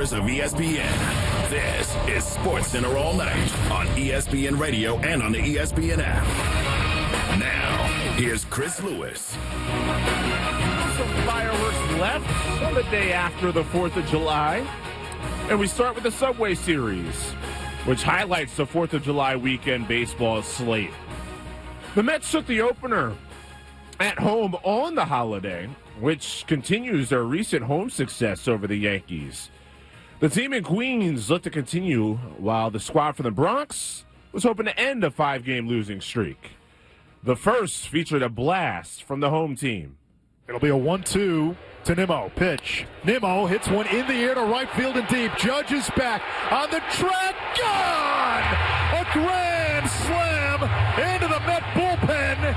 headquarters of ESPN. This is SportsCenter All Night on ESPN Radio and on the ESPN app. Now, here's Chris Lewis. Some fireworks left on the day after the 4th of July. And we start with the Subway Series, which highlights the 4th of July weekend baseball slate. The Mets took the opener at home on the holiday, which continues their recent home success over the Yankees. The team in Queens looked to continue, while the squad from the Bronx was hoping to end a 5-game losing streak. The first featured a blast from the home team. It'll be a 1-2 to Nimmo. Pitch. Nimmo hits one in the air to right field and deep. Judge is back on the track. Gone! A grand slam into the Met bullpen.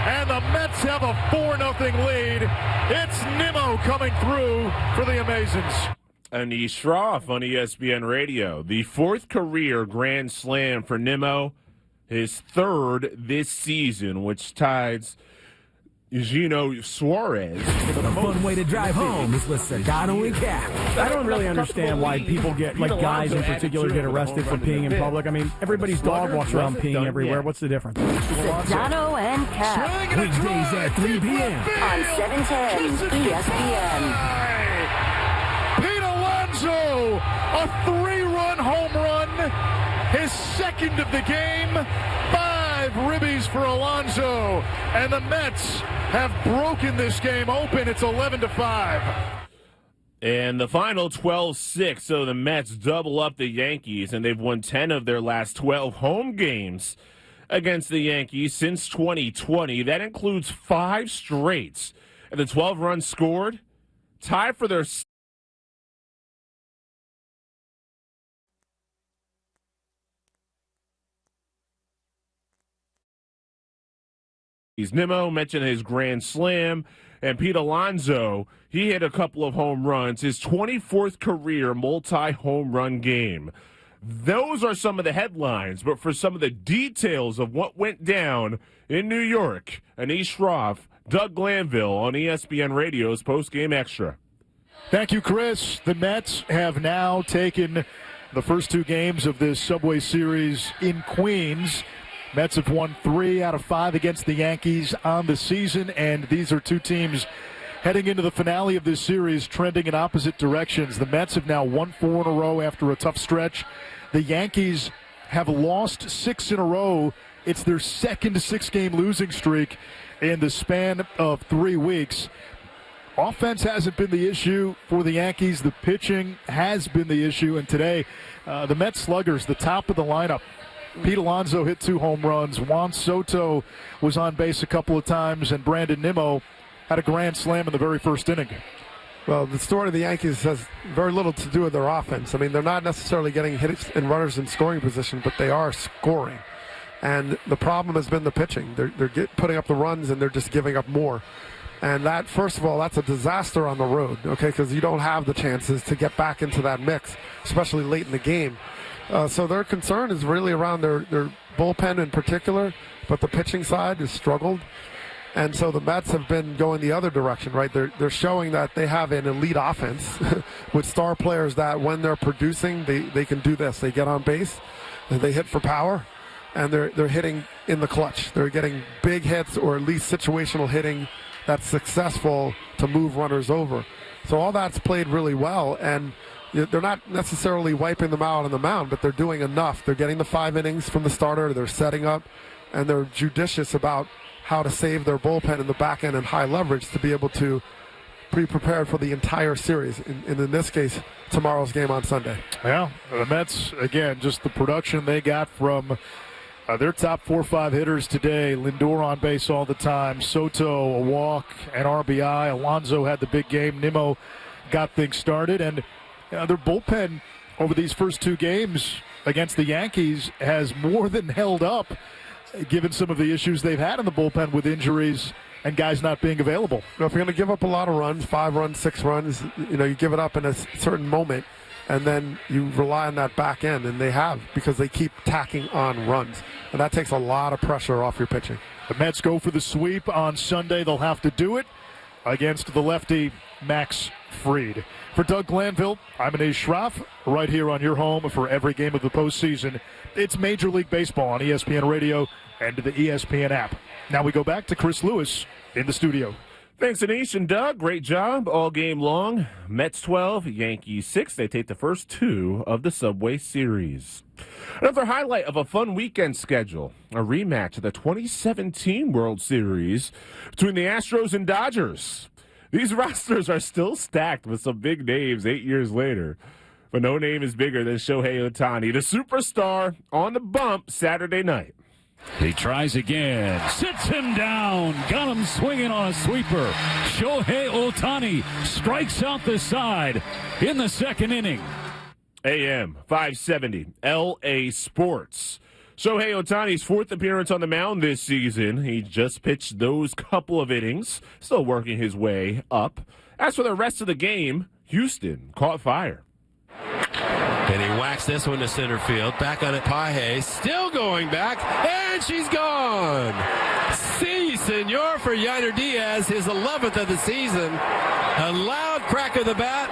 And the Mets have a 4-0 lead. It's Nimmo coming through for the Amazons. Anish Shroff on ESPN Radio. The 4th career grand slam for Nimmo. His 3rd this season, which ties Eugenio Suarez. The fun way to drive home is with Sedano and Cap. I don't really understand why people get, like guys in particular, get arrested for peeing in public. I mean, everybody's dog walks around peeing everywhere. What's the difference? Sedano and Cap. Weekdays at 3 p.m. on 710 ESPN. Pete Alonso, a 3-run home run, his 2nd of the game. 5 ribbies for Alonso, and the Mets have broken this game open. It's 11-5. And the final 12-6, so the Mets double up the Yankees, and they've won 10 of their last 12 home games against the Yankees since 2020. That includes 5 straights. And the 12 runs scored, tied for their Nimmo mentioned his grand slam, and Pete Alonso, he hit a couple of home runs, his 24th career multi-home run game. Those are some of the headlines, but for some of the details of what went down in New York, Anish Shroff, Doug Glanville on ESPN Radio's Post-Game Extra. Thank you, Chris. The Mets have now taken the first 2 games of this Subway Series in Queens. Mets have won 3 out of 5 against the Yankees on the season, and these are 2 teams heading into the finale of this series trending in opposite directions. The Mets have now won 4 in a row after a tough stretch. The Yankees have lost 6 in a row. It's their 2nd 6-game losing streak in the span of 3 weeks. Offense hasn't been the issue for the Yankees. The pitching has been the issue, and today the Mets sluggers, the top of the lineup. Pete Alonso hit 2 home runs. Juan Soto was on base a couple of times, and Brandon Nimmo had a grand slam in the very first inning. Well, the story of the Yankees has very little to do with their offense. I mean, they're not necessarily getting hits and runners in scoring position, but they are scoring. And the problem has been the pitching. They're putting up the runs, and they're just giving up more. And that, first of all, that's a disaster on the road, okay, because you don't have the chances to get back into that mix, especially late in the game. So their concern is really around their bullpen in particular, but the pitching side has struggled. And so the Mets have been going the other direction, right? They're showing that they have an elite offense with star players that when they're producing, they can do this. They get on base, and they hit for power, and they're hitting in the clutch. They're getting big hits or at least situational hitting that's successful to move runners over. So all that's played really well, and they're not necessarily wiping them out on the mound, but they're doing enough. They're getting the 5 innings from the starter. They're setting up, and they're judicious about how to save their bullpen in the back end and high leverage to be able to be prepared for the entire series, in this case, tomorrow's game on Sunday. Yeah, the Mets, again, just the production they got from their top 4 or 5 hitters today. Lindor on base all the time. Soto, a walk, an RBI. Alonso had the big game. Nimmo got things started, and their bullpen over these first 2 games against the Yankees has more than held up, given some of the issues they've had in the bullpen with injuries and guys not being available. If you're going to give up a lot of runs, 5 runs, 6 runs, you give it up in a certain moment, and then you rely on that back end, and they have, because they keep tacking on runs. And that takes a lot of pressure off your pitching. The Mets go for the sweep on Sunday. They'll have to do it against the lefty Max Fried. For Doug Glanville, I'm Anish Shroff, right here on your home for every game of the postseason. It's Major League Baseball on ESPN Radio and the ESPN app. Now we go back to Chris Lewis in the studio. Thanks, Anish and Doug. Great job all game long. Mets 12, Yankees 6. They take the first 2 of the Subway Series. Another highlight of a fun weekend schedule, a rematch of the 2017 World Series between the Astros and Dodgers. These rosters are still stacked with some big names 8 years later, but no name is bigger than Shohei Ohtani, the superstar, on the bump Saturday night. He tries again, sits him down, got him swinging on a sweeper. Shohei Ohtani strikes out the side in the second inning. AM 570, LA Sports. Shohei Ohtani's 4th appearance on the mound this season. He just pitched those couple of innings, still working his way up. As for the rest of the game, Houston caught fire. And he whacks this one to center field. Back on it, Paje. Still going back, and she's gone. Si, senor, for Yainer Diaz, his 11th of the season. A loud crack of the bat,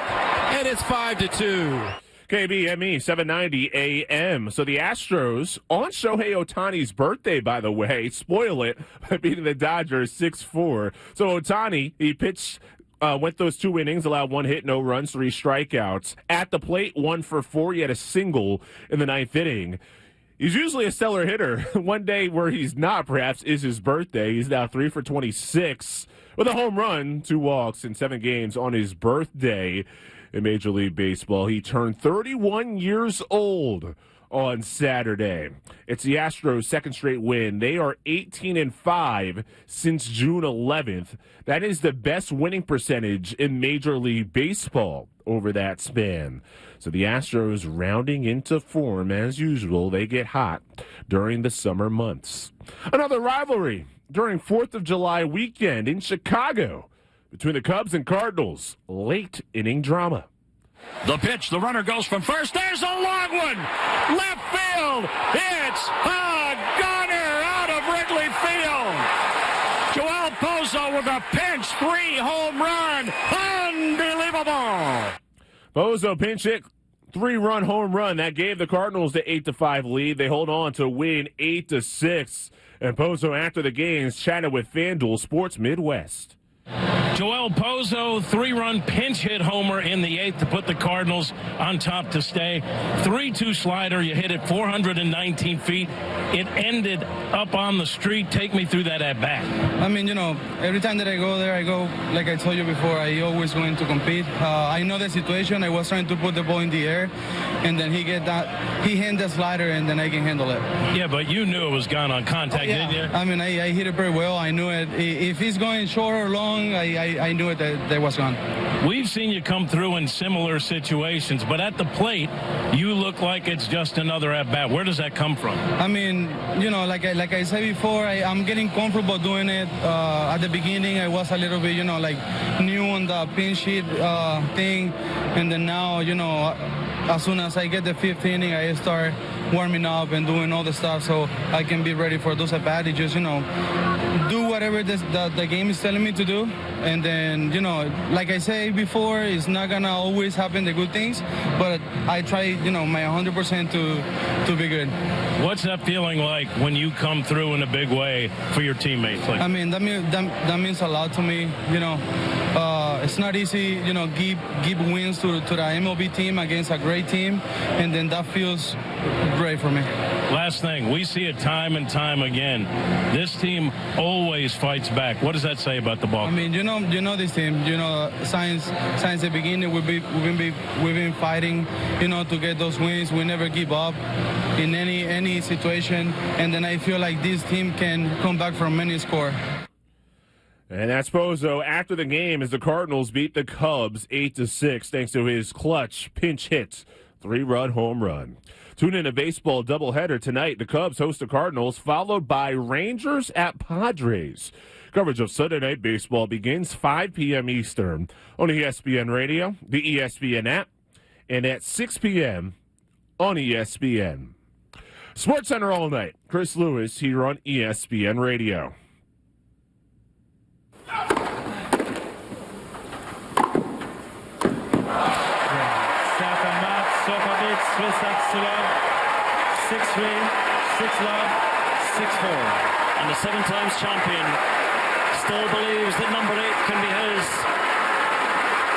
and it's 5-2. KBME 790 AM. So the Astros, on Shohei Ohtani's birthday, by the way, spoil it by beating the Dodgers 6-4. So Ohtani, he pitched, went those 2 innings, allowed 1 hit, no runs, 3 strikeouts. At the plate, 1 for 4. He had a single in the 9th inning. He's usually a stellar hitter. One day where he's not, perhaps, is his birthday. He's now 3 for 26 with a home run, 2 walks in 7 games on his birthday. In Major League Baseball, he turned 31 years old on Saturday. It's the Astros' second straight win. They are 18-5 since June 11th. That is the best winning percentage in Major League Baseball over that span. So the Astros rounding into form as usual. They get hot during the summer months. Another rivalry during 4th of July weekend in Chicago between the Cubs and Cardinals. Late inning drama. The pitch, the runner goes from first. There's a long one. Left field. It's a gunner out of Wrigley Field. Joel Pozo with a pinch 3 home run. Unbelievable. Pozo pinch hit 3-run home run. That gave the Cardinals the 8-5 lead. They hold on to win 8-6. And Pozo, after the games, chatted with FanDuel Sports Midwest. Joel Pozo, 3-run pinch hit homer in the 8th to put the Cardinals on top to stay. 3-2 slider, you hit it 419 feet. It ended up on the street. Take me through that at bat. I mean, every time that I go there, I go, like I told you before, I always going to compete. I know the situation. I was trying to put the ball in the air, and then he hit the slider, and then I can handle it. Yeah, but you knew it was gone on contact, didn't you? I mean, I hit it very well. I knew it. If he's going short or long, I knew it that was gone. We've seen you come through in similar situations, but at the plate, you look like it's just another at-bat. Where does that come from? I mean, like I said before, I'm getting comfortable doing it. At the beginning, I was a little bit, new on the pinch hit thing, and then now, as soon as I get the 5th inning, I start warming up and doing all the stuff so I can be ready for those at-bats. Just, do whatever the game is telling me to do. And then, like I said before, it's not going to always happen the good things, but I try, my 100% to be good. What's that feeling like when you come through in a big way for your teammates? I mean, that means a lot to me, It's not easy, give wins to the MLB team against a great team, and then that feels great for me. Last thing, we see it time and time again. This team always fights back. What does that say about the ball? I mean, you know this team. Since the beginning, we've been fighting, to get those wins. We never give up in any situation, and then I feel like this team can come back from any score. And that's Pozo after the game as the Cardinals beat the Cubs 8-6 thanks to his clutch pinch hit 3-run home run. Tune in a baseball doubleheader tonight. The Cubs host the Cardinals, followed by Rangers at Padres. Coverage of Sunday Night Baseball begins 5 p.m. Eastern on ESPN Radio, the ESPN app, and at 6 p.m. on ESPN. SportsCenter all night. Chris Lewis here on ESPN Radio. love, 6-3, 6-love, 6-4. And the 7 times champion still believes that number 8 can be his.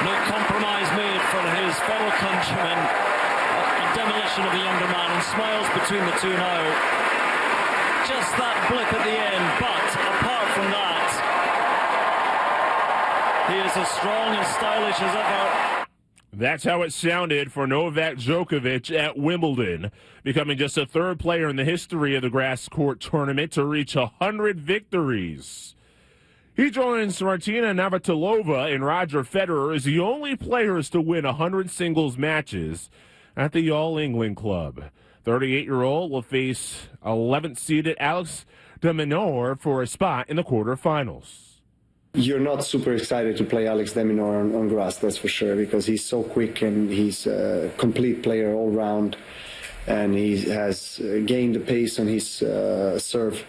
No compromise made for his fellow countrymen. A demolition of the younger man, and smiles between the two now. Just that blip at the end, but apart from that, he is as strong and stylish as ever. That's how it sounded for Novak Djokovic at Wimbledon, becoming just the 3rd player in the history of the grass court tournament to reach 100 victories. He joins Martina Navratilova and Roger Federer as the only players to win 100 singles matches at the All England Club. 38-year-old will face 11th-seeded Alex de Minaur for a spot in the quarterfinals. You're not super excited to play Alex de Minaur on grass, that's for sure, because he's so quick and he's a complete player all round, and he has gained the pace on his serve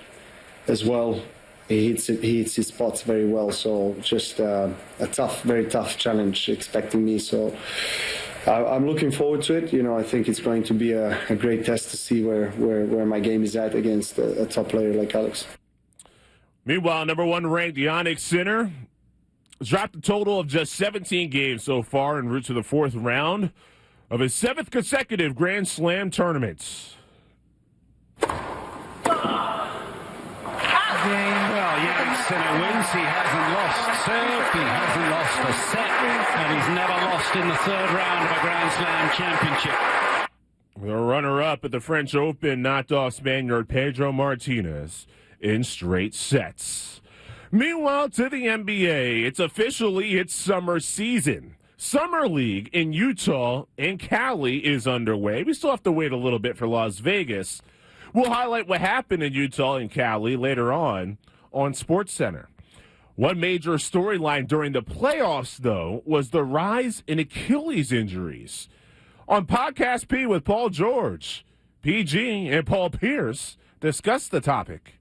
as well. He hits his spots very well, so just a tough, very tough challenge expecting me. So I'm looking forward to it. I think it's going to be a great test to see where my game is at against a top player like Alex. Meanwhile, number 1 ranked Jannik Sinner dropped a total of just 17 games so far en route to the 4th round of his 7th consecutive Grand Slam tournaments. Well, Jannik Sinner wins. He hasn't lost serve, he hasn't lost a set, and he's never lost in the 3rd round of a Grand Slam championship. The runner-up at the French Open knocked off Spaniard Pedro Martinez in straight sets. Meanwhile, to the NBA, it's officially its summer season. Summer League in Utah and Cali is underway. We still have to wait a little bit for Las Vegas. We'll highlight what happened in Utah and Cali later on SportsCenter. One major storyline during the playoffs, though, was the rise in Achilles injuries. On Podcast P with Paul George, PG and Paul Pierce discussed the topic.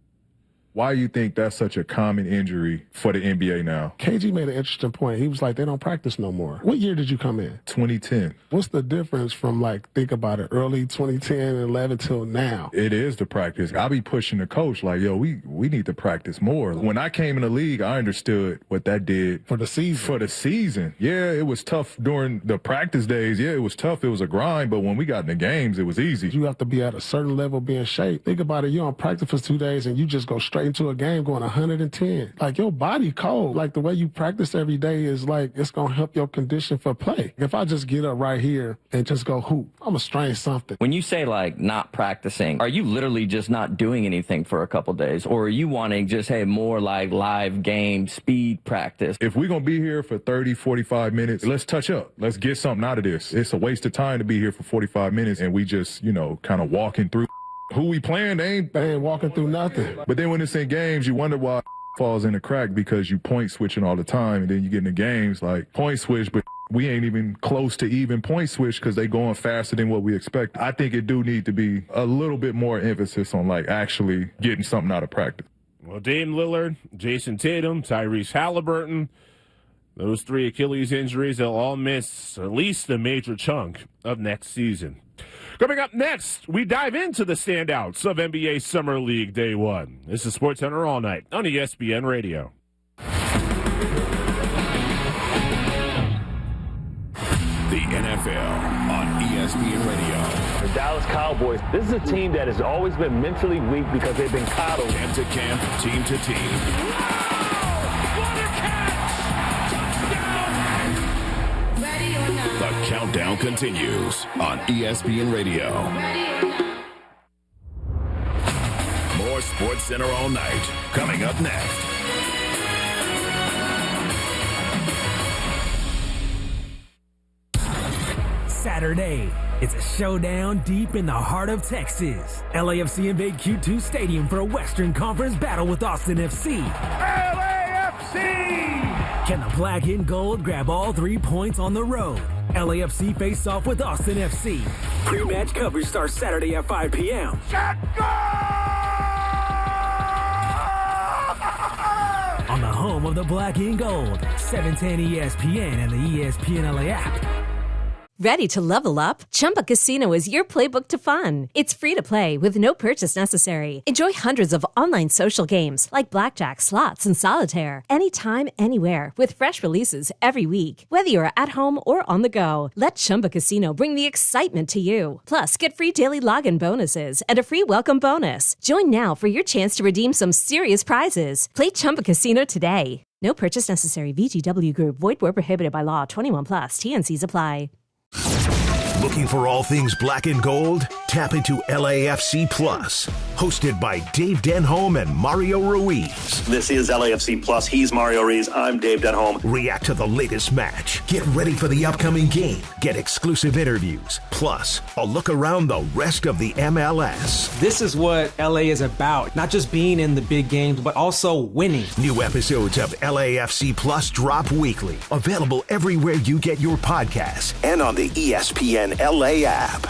Why do you think that's such a common injury for the NBA now? KG made an interesting point. He was like, they don't practice no more. What year did you come in? 2010. What's the difference from, think about it, early 2010 and 11 till now? It is the practice. I'll be pushing the coach like, yo, we need to practice more. When I came in the league, I understood what that did. For the season? Yeah, it was tough during the practice days. Yeah, it was tough. It was a grind. But when we got in the games, it was easy. You have to be at a certain level, be in shape. Think about it. You're on practice for 2 days and you just go straight into a game going 110. Your body cold. The way you practice every day is it's going to help your condition for play. If I just get up right here and just go hoop, I'm going to strain something. When you say not practicing, are you literally just not doing anything for a couple days? Or are you wanting just, more live game speed practice? If we're going to be here for 30, 45 minutes, let's touch up. Let's get something out of this. It's a waste of time to be here for 45 minutes and we just, kind of walking through. Who we playing, they ain't walking through nothing. But then when it's in games, you wonder why falls in the crack because you point switching all the time. And then you get in the games point switch, but we ain't even close to even point switch because they going faster than what we expect. I think it do need to be a little bit more emphasis on actually getting something out of practice. Well, Dame Lillard, Jason Tatum, Tyrese Halliburton, those 3 Achilles injuries, they'll all miss at least a major chunk of next season. Coming up next, we dive into the standouts of NBA Summer League Day 1. This is SportsCenter All Night on ESPN Radio. The NFL on ESPN Radio. The Dallas Cowboys, this is a team that has always been mentally weak because they've been coddled. Camp to camp, team to team. The countdown continues on ESPN Radio. More SportsCenter All Night coming up next. Saturday, it's a showdown deep in the heart of Texas. LAFC invade Q2 Stadium for a Western Conference battle with Austin FC. LAFC! Can the black and gold grab all 3 points on the road? LAFC face off with Austin FC. Pre-match coverage starts Saturday at 5 p.m. On the home of the black and gold, 710 ESPN and the ESPN LA app. Ready to level up? Chumba Casino is your playbook to fun. It's free to play with no purchase necessary. Enjoy hundreds of online social games like blackjack, slots, and solitaire anytime, anywhere with fresh releases every week. Whether you're at home or on the go, let Chumba Casino bring the excitement to you. Plus, get free daily login bonuses and a free welcome bonus. Join now for your chance to redeem some serious prizes. Play Chumba Casino today. No purchase necessary. VGW Group. Void where prohibited by law. 21 plus. TNCs apply. Looking for all things black and gold? Tap into LAFC Plus. Hosted by Dave Denholm and Mario Ruiz. This is LAFC Plus. He's Mario Ruiz. I'm Dave Denholm. React to the latest match. Get ready for the upcoming game. Get exclusive interviews. Plus, a look around the rest of the MLS. This is what LA is about. Not just being in the big games, but also winning. New episodes of LAFC Plus drop weekly. Available everywhere you get your podcasts and on the ESPN LA app.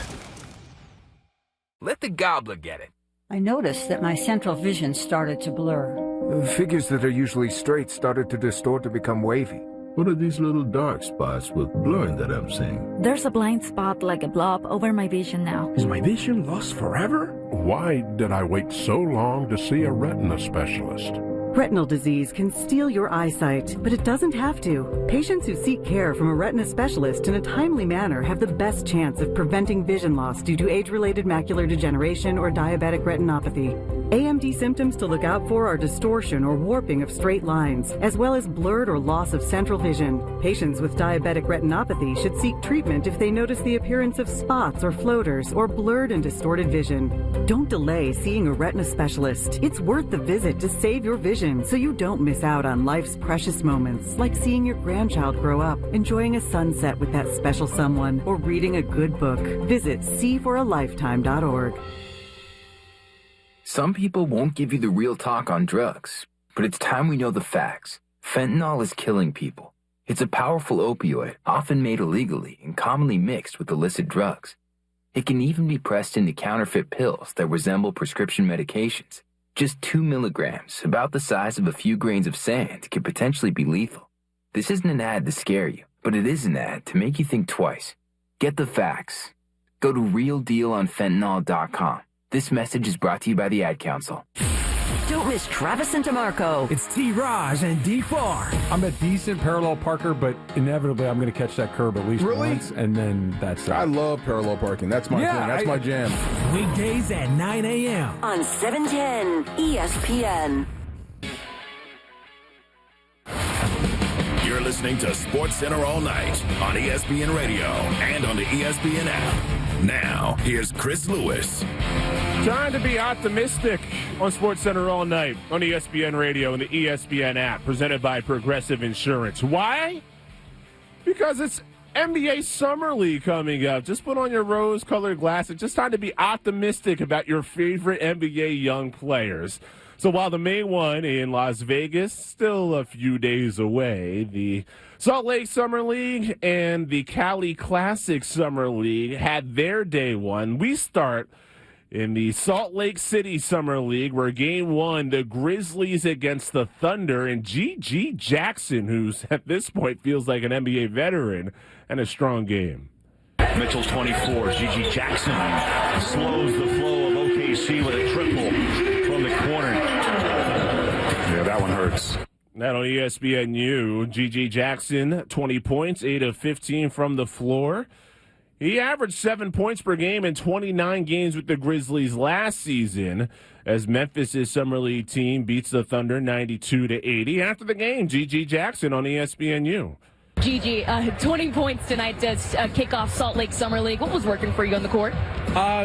Let the gobbler get it. I noticed that my central vision started to blur. Figures that are usually straight started to distort to become wavy. What are these little dark spots with blurring that I'm seeing? There's a blind spot like a blob over my vision now. Is my vision lost forever? Why did I wait so long to see a retina specialist? Retinal disease can steal your eyesight, but it doesn't have to. Patients who seek care from a retina specialist in a timely manner have the best chance of preventing vision loss due to age-related macular degeneration or diabetic retinopathy. AMD symptoms to look out for are distortion or warping of straight lines, as well as blurred or loss of central vision. Patients with diabetic retinopathy should seek treatment if they notice the appearance of spots or floaters or blurred and distorted vision. Don't delay seeing a retina specialist. It's worth the visit to save your vision so you don't miss out on life's precious moments, like seeing your grandchild grow up, enjoying a sunset with that special someone, or reading a good book. Visit seeforalifetime.org. Some people won't give you the real talk on drugs, but it's time we know the facts. Fentanyl is killing people. It's a powerful opioid, often made illegally and commonly mixed with illicit drugs. It can even be pressed into counterfeit pills that resemble prescription medications. Just 2 milligrams, about the size of a few grains of sand, can potentially be lethal. This isn't an ad to scare you, but it is an ad to make you think twice. Get the facts. Go to realdealonfentanyl.com. This message is brought to you by the Ad Council. Don't miss Travis and DeMarco. It's T-Raj and D-Far. I'm a decent parallel parker, but inevitably I'm going to catch that curb at least once, and then that's it. I love parallel parking. That's my thing. That's my jam. Weekdays at 9 a.m. on 710 ESPN. You're listening to SportsCenter All Night on ESPN Radio and on the ESPN app. Now, here's Chris Lewis. Trying to be optimistic on SportsCenter All Night on ESPN Radio and the ESPN app, presented by Progressive Insurance. Why? Because it's NBA Summer League coming up. Just put on your rose-colored glasses. Just time to be optimistic about your favorite NBA young players. So while the main one in Las Vegas, still a few days away, the Salt Lake Summer League and the Cali Classic Summer League had their day one. We start in the Salt Lake City Summer League, where game one, the Grizzlies against the Thunder, and G.G. Jackson, who's at this point feels like an NBA veteran, and a strong game. Mitchell's 24. G.G. Jackson slows the flow of OKC with a triple from the corner. Yeah, that one hurts. That on ESPNU, G.G. Jackson, 20 points, 8 of 15 from the floor. He averaged 7 points per game in 29 games with the Grizzlies last season, as Memphis' Summer League team beats the Thunder 92-80. After the game, G.G. Jackson on ESPNU. G.G., 20 points tonight to kick off Salt Lake Summer League. What was working for you on the court?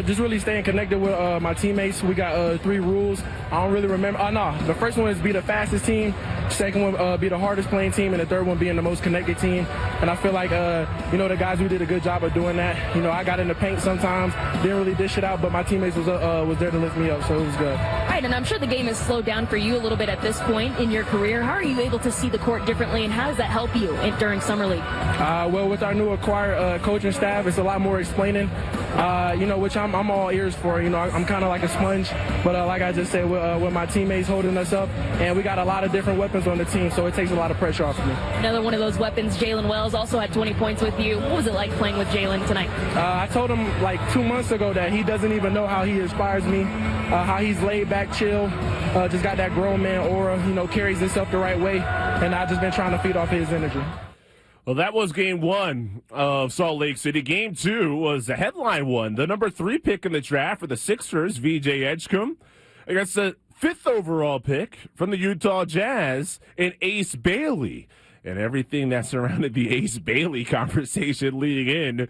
Just really staying connected with my teammates. We got 3 rules. I don't really remember. The first one is be the fastest team. Second one, be the hardest playing team. And the third one being the most connected team. And I feel like, the guys who did a good job of doing that. I got in the paint sometimes. Didn't really dish it out, but my teammates was there to lift me up, so it was good. Right, and I'm sure the game has slowed down for you a little bit at this point in your career. How are you able to see the court differently, and how does that help you during Summer League? Well, with our new acquired coaching staff, it's a lot more explaining. which I'm all ears for. I'm kind of like a sponge, but like I just said, with my teammates holding us up, and we got a lot of different weapons on the team, so it takes a lot of pressure off of me. Another one of those weapons, Jalen Wells, also had 20 points with you. What was it like playing with Jalen tonight? I told him like 2 months ago that he doesn't even know how he inspires me, how he's laid back, chill, just got that grown man aura, carries himself the right way, and I've just been trying to feed off his energy. Well, that was game 1 of Salt Lake City. Game 2 was the headline one. The number 3 pick in the draft for the Sixers, VJ Edgecombe, against the 5th overall pick from the Utah Jazz in Ace Bailey. And everything that surrounded the Ace Bailey conversation leading in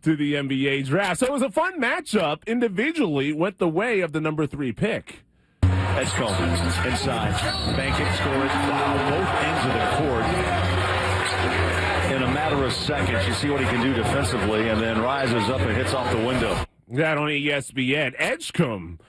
to the NBA draft. So it was a fun matchup. Individually went the way of the number 3 pick. Edgecombe inside. Banking scores. Wow, both ends of the court. In a matter of seconds, you see what he can do defensively, and then rises up and hits off the window. That on ESPN. Edgecombe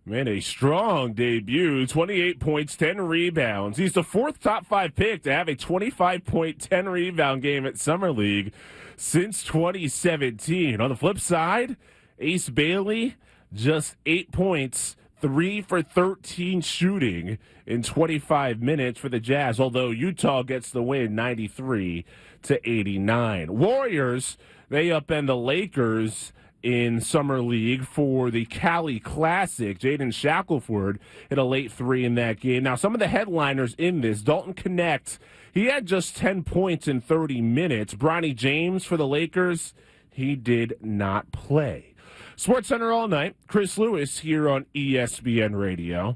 made a strong debut. 28 points, 10 rebounds. He's the 4th top 5 pick to have a 25-point, 10-rebound game at Summer League since 2017. On the flip side, Ace Bailey, just 8 points, 3 for 13 shooting in 25 minutes for the Jazz, although Utah gets the win 93-89. Warriors, they upend the Lakers in Summer League for the Cali Classic. Jaden Shackelford hit a late 3 in that game. Now, some of the headliners in this, Dalton Knecht, he had just 10 points in 30 minutes. Bronny James for the Lakers, he did not play. SportsCenter all night. Chris Lewis here on ESPN Radio.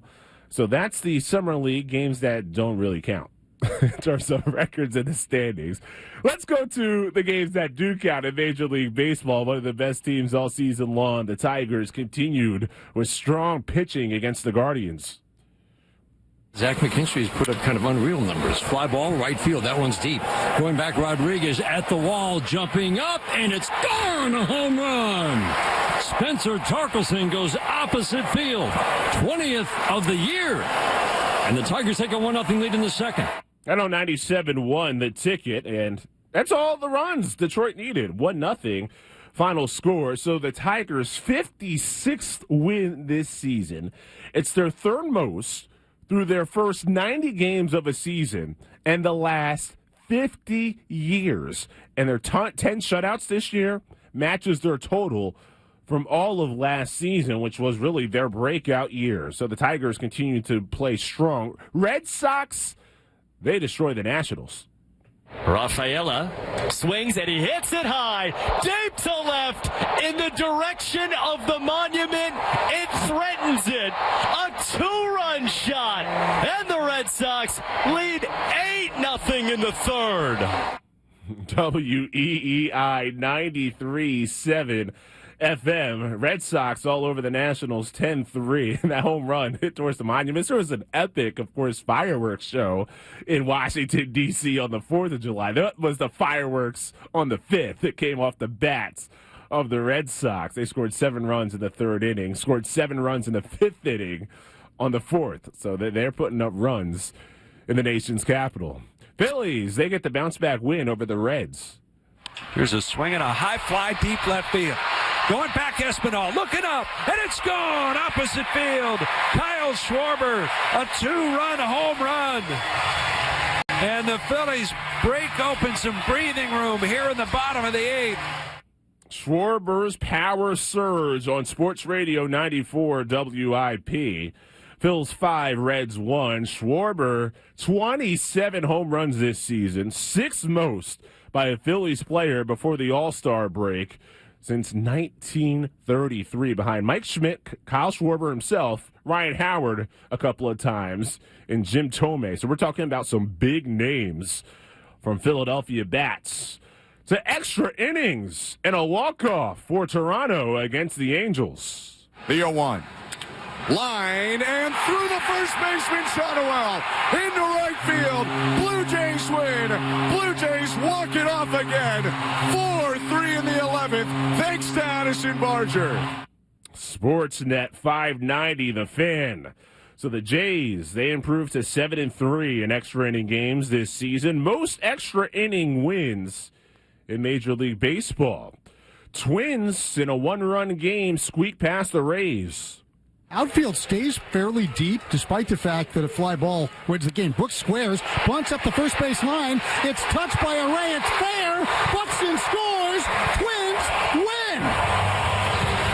So that's the Summer League games that don't really count in terms of records and the standings. Let's go to the games that do count in Major League Baseball. One of the best teams all season long. The Tigers continued with strong pitching against the Guardians. Zach McKinstry's put up kind of unreal numbers. Fly ball, right field. That one's deep. Going back, Rodriguez at the wall, jumping up, and it's gone! A home run! Spencer Torkelson goes opposite field. 20th of the year. And the Tigers take a 1-0 lead in the second. I know 97 won the ticket, and that's all the runs Detroit needed. 1-0 final score. So the Tigers' 56th win this season. It's their 3rd most through their first 90 games of a season and the last 50 years. And their 10 shutouts this year matches their total from all of last season, which was really their breakout year. So the Tigers continue to play strong. Red Sox, they destroy the Nationals. Rafaela swings and he hits it high, deep to left, in the direction of the monument. It threatens it. A 2-run shot, and the Red Sox lead 8-0 in the 3rd. WEEI 93.7 FM. Red Sox all over the Nationals 10-3. And that home run hit towards the monuments. There was an epic, of course, fireworks show in Washington, D.C. on the 4th of July. That was the fireworks on the 5th that came off the bats of the Red Sox. They scored 7 runs in the 3rd inning, scored 7 runs in the 5th inning on the 4th. So they're putting up runs in the nation's capital. Phillies, they get the bounce-back win over the Reds. Here's a swing and a high fly deep left field. Going back, Espinal, looking up, and it's gone opposite field. Kyle Schwarber, a 2-run home run. And the Phillies break open some breathing room here in the bottom of the 8th. Schwarber's power surge on Sports Radio 94 WIP. Phil's 5, Reds 1. Schwarber, 27 home runs this season, 6th most by a Phillies player before the All-Star break since 1933, behind Mike Schmidt, Kyle Schwarber himself, Ryan Howard a couple of times, and Jim Thome. So we're talking about some big names from Philadelphia bats. To extra innings and a walk-off for Toronto against the Angels. The 0-1. Line and through the first baseman, Shadowell into right field. Blue Jays win. Blue Jays walk it off again. 4-3 in the 11th. Thanks to Addison Barger. Sportsnet 590, The Fan. So the Jays, they improved to 7-3 in extra inning games this season. Most extra inning wins in Major League Baseball. Twins, in a one-run game, squeak past the Rays. Outfield stays fairly deep, despite the fact that a fly ball wins the game. Brooks squares, bunts up the first base line. It's touched by a Ray. It's fair. Buxton scores. Twins win.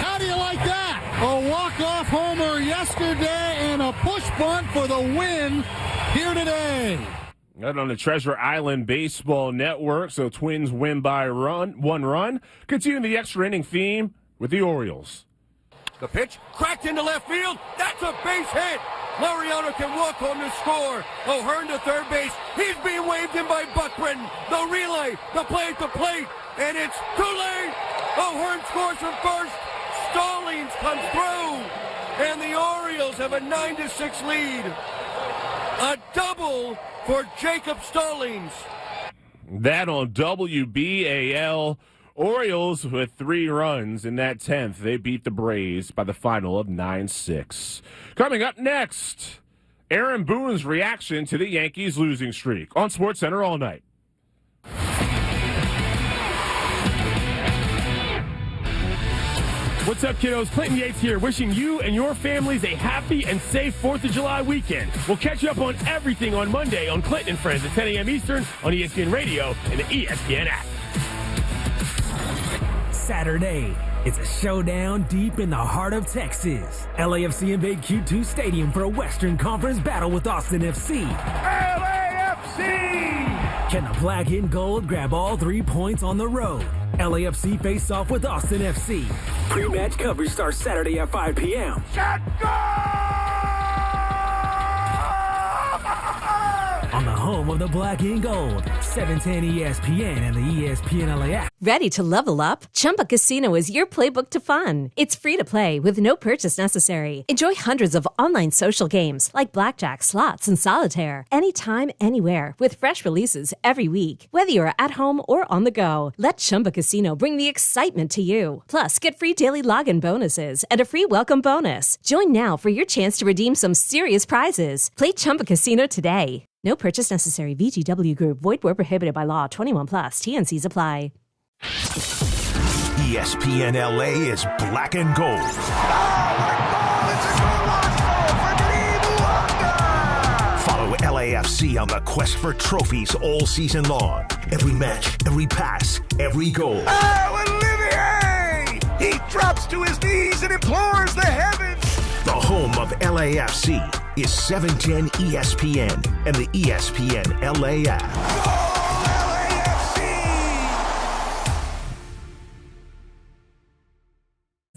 How do you like that? A walk-off homer yesterday and a push bunt for the win here today. And on the Treasure Island Baseball Network, so Twins win by one run. Continuing the extra inning theme with the Orioles. The pitch cracked into left field. That's a base hit. Laureano can walk home to score. O'Hearn to third base. He's being waved in by Buck Britton. The relay, the play at the plate, and it's too late. O'Hearn scores from first. Stallings comes through, and the Orioles have a 9-6 lead. A double for Jacob Stallings. That on WBAL. Orioles with 3 runs in that 10th. They beat the Braves by the final of 9-6. Coming up next, Aaron Boone's reaction to the Yankees losing streak on SportsCenter all night. What's up, kiddos? Clinton Yates here, wishing you and your families a happy and safe 4th of July weekend. We'll catch you up on everything on Monday on Clinton and Friends at 10 a.m. Eastern on ESPN Radio and the ESPN app. Saturday, it's a showdown deep in the heart of Texas. LAFC invade Q2 Stadium for a Western Conference battle with Austin FC. LAFC! Can the black and gold grab all 3 points on the road? LAFC face off with Austin FC. Pre-match coverage starts Saturday at 5 p.m. On the home of the black and gold, 710 ESPN and the ESPN LA app. Ready to level up? Chumba Casino is your playbook to fun. It's free to play with no purchase necessary. Enjoy hundreds of online social games like blackjack, slots, and solitaire. Anytime, anywhere with fresh releases every week. Whether you're at home or on the go, let Chumba Casino bring the excitement to you. Plus, get free daily login bonuses and a free welcome bonus. Join now for your chance to redeem some serious prizes. Play Chumba Casino today. No purchase necessary. VGW Group. Void where prohibited by law. 21+. TNCs apply. ESPN LA is black and gold. Follow LAFC on the quest for trophies all season long. Every match, every pass, every goal. Oh, Olivier! He drops to his knees and implores the heavens. The home of LAFC is 710 ESPN and the ESPN LA app.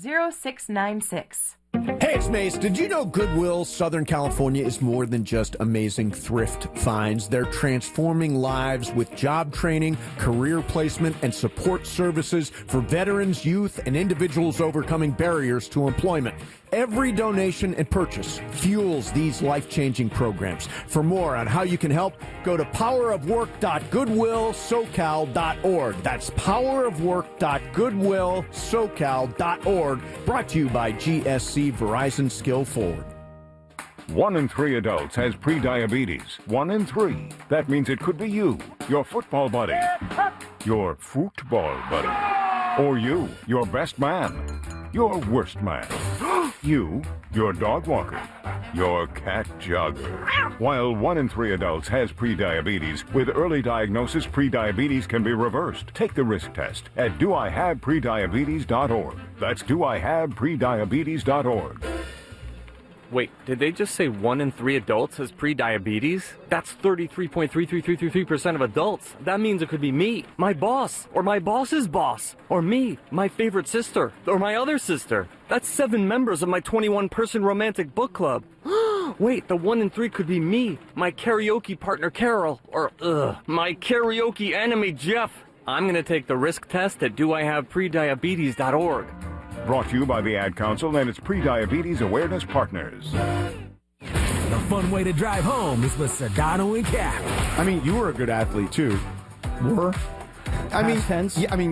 0696. Hey, it's Mace. Did you know Goodwill Southern California is more than just amazing thrift finds? They're transforming lives with job training, career placement, and support services for veterans, youth, and individuals overcoming barriers to employment. Every donation and purchase fuels these life-changing programs. For more on how you can help, go to powerofwork.goodwillsocal.org. That's powerofwork.goodwillsocal.org. Brought to you by GSC Verizon Skill Forward. 1 in 3 adults has prediabetes. 1 in 3. That means it could be you, your football buddy, your football buddy, or you, your best man, your worst man, you, your dog walker, your cat jogger. While 1 in 3 adults has prediabetes, with early diagnosis, prediabetes can be reversed. Take the risk test at doihaveprediabetes.org. That's doihaveprediabetes.org. Wait, did they just say 1 in 3 adults has prediabetes? That's 33.33333% of adults. That means it could be me, my boss, or my boss's boss, or me, my favorite sister, or my other sister. That's 7 members of my 21-person romantic book club. Wait, the 1 in 3 could be me, my karaoke partner Carol, or my karaoke enemy Jeff. I'm gonna take the risk test at doihaveprediabetes.org. Brought to you by the Ad Council and its Prediabetes Awareness Partners. The fun way to drive home is with Sedano and Cap. I mean, you were a good athlete, too. Were? I mean,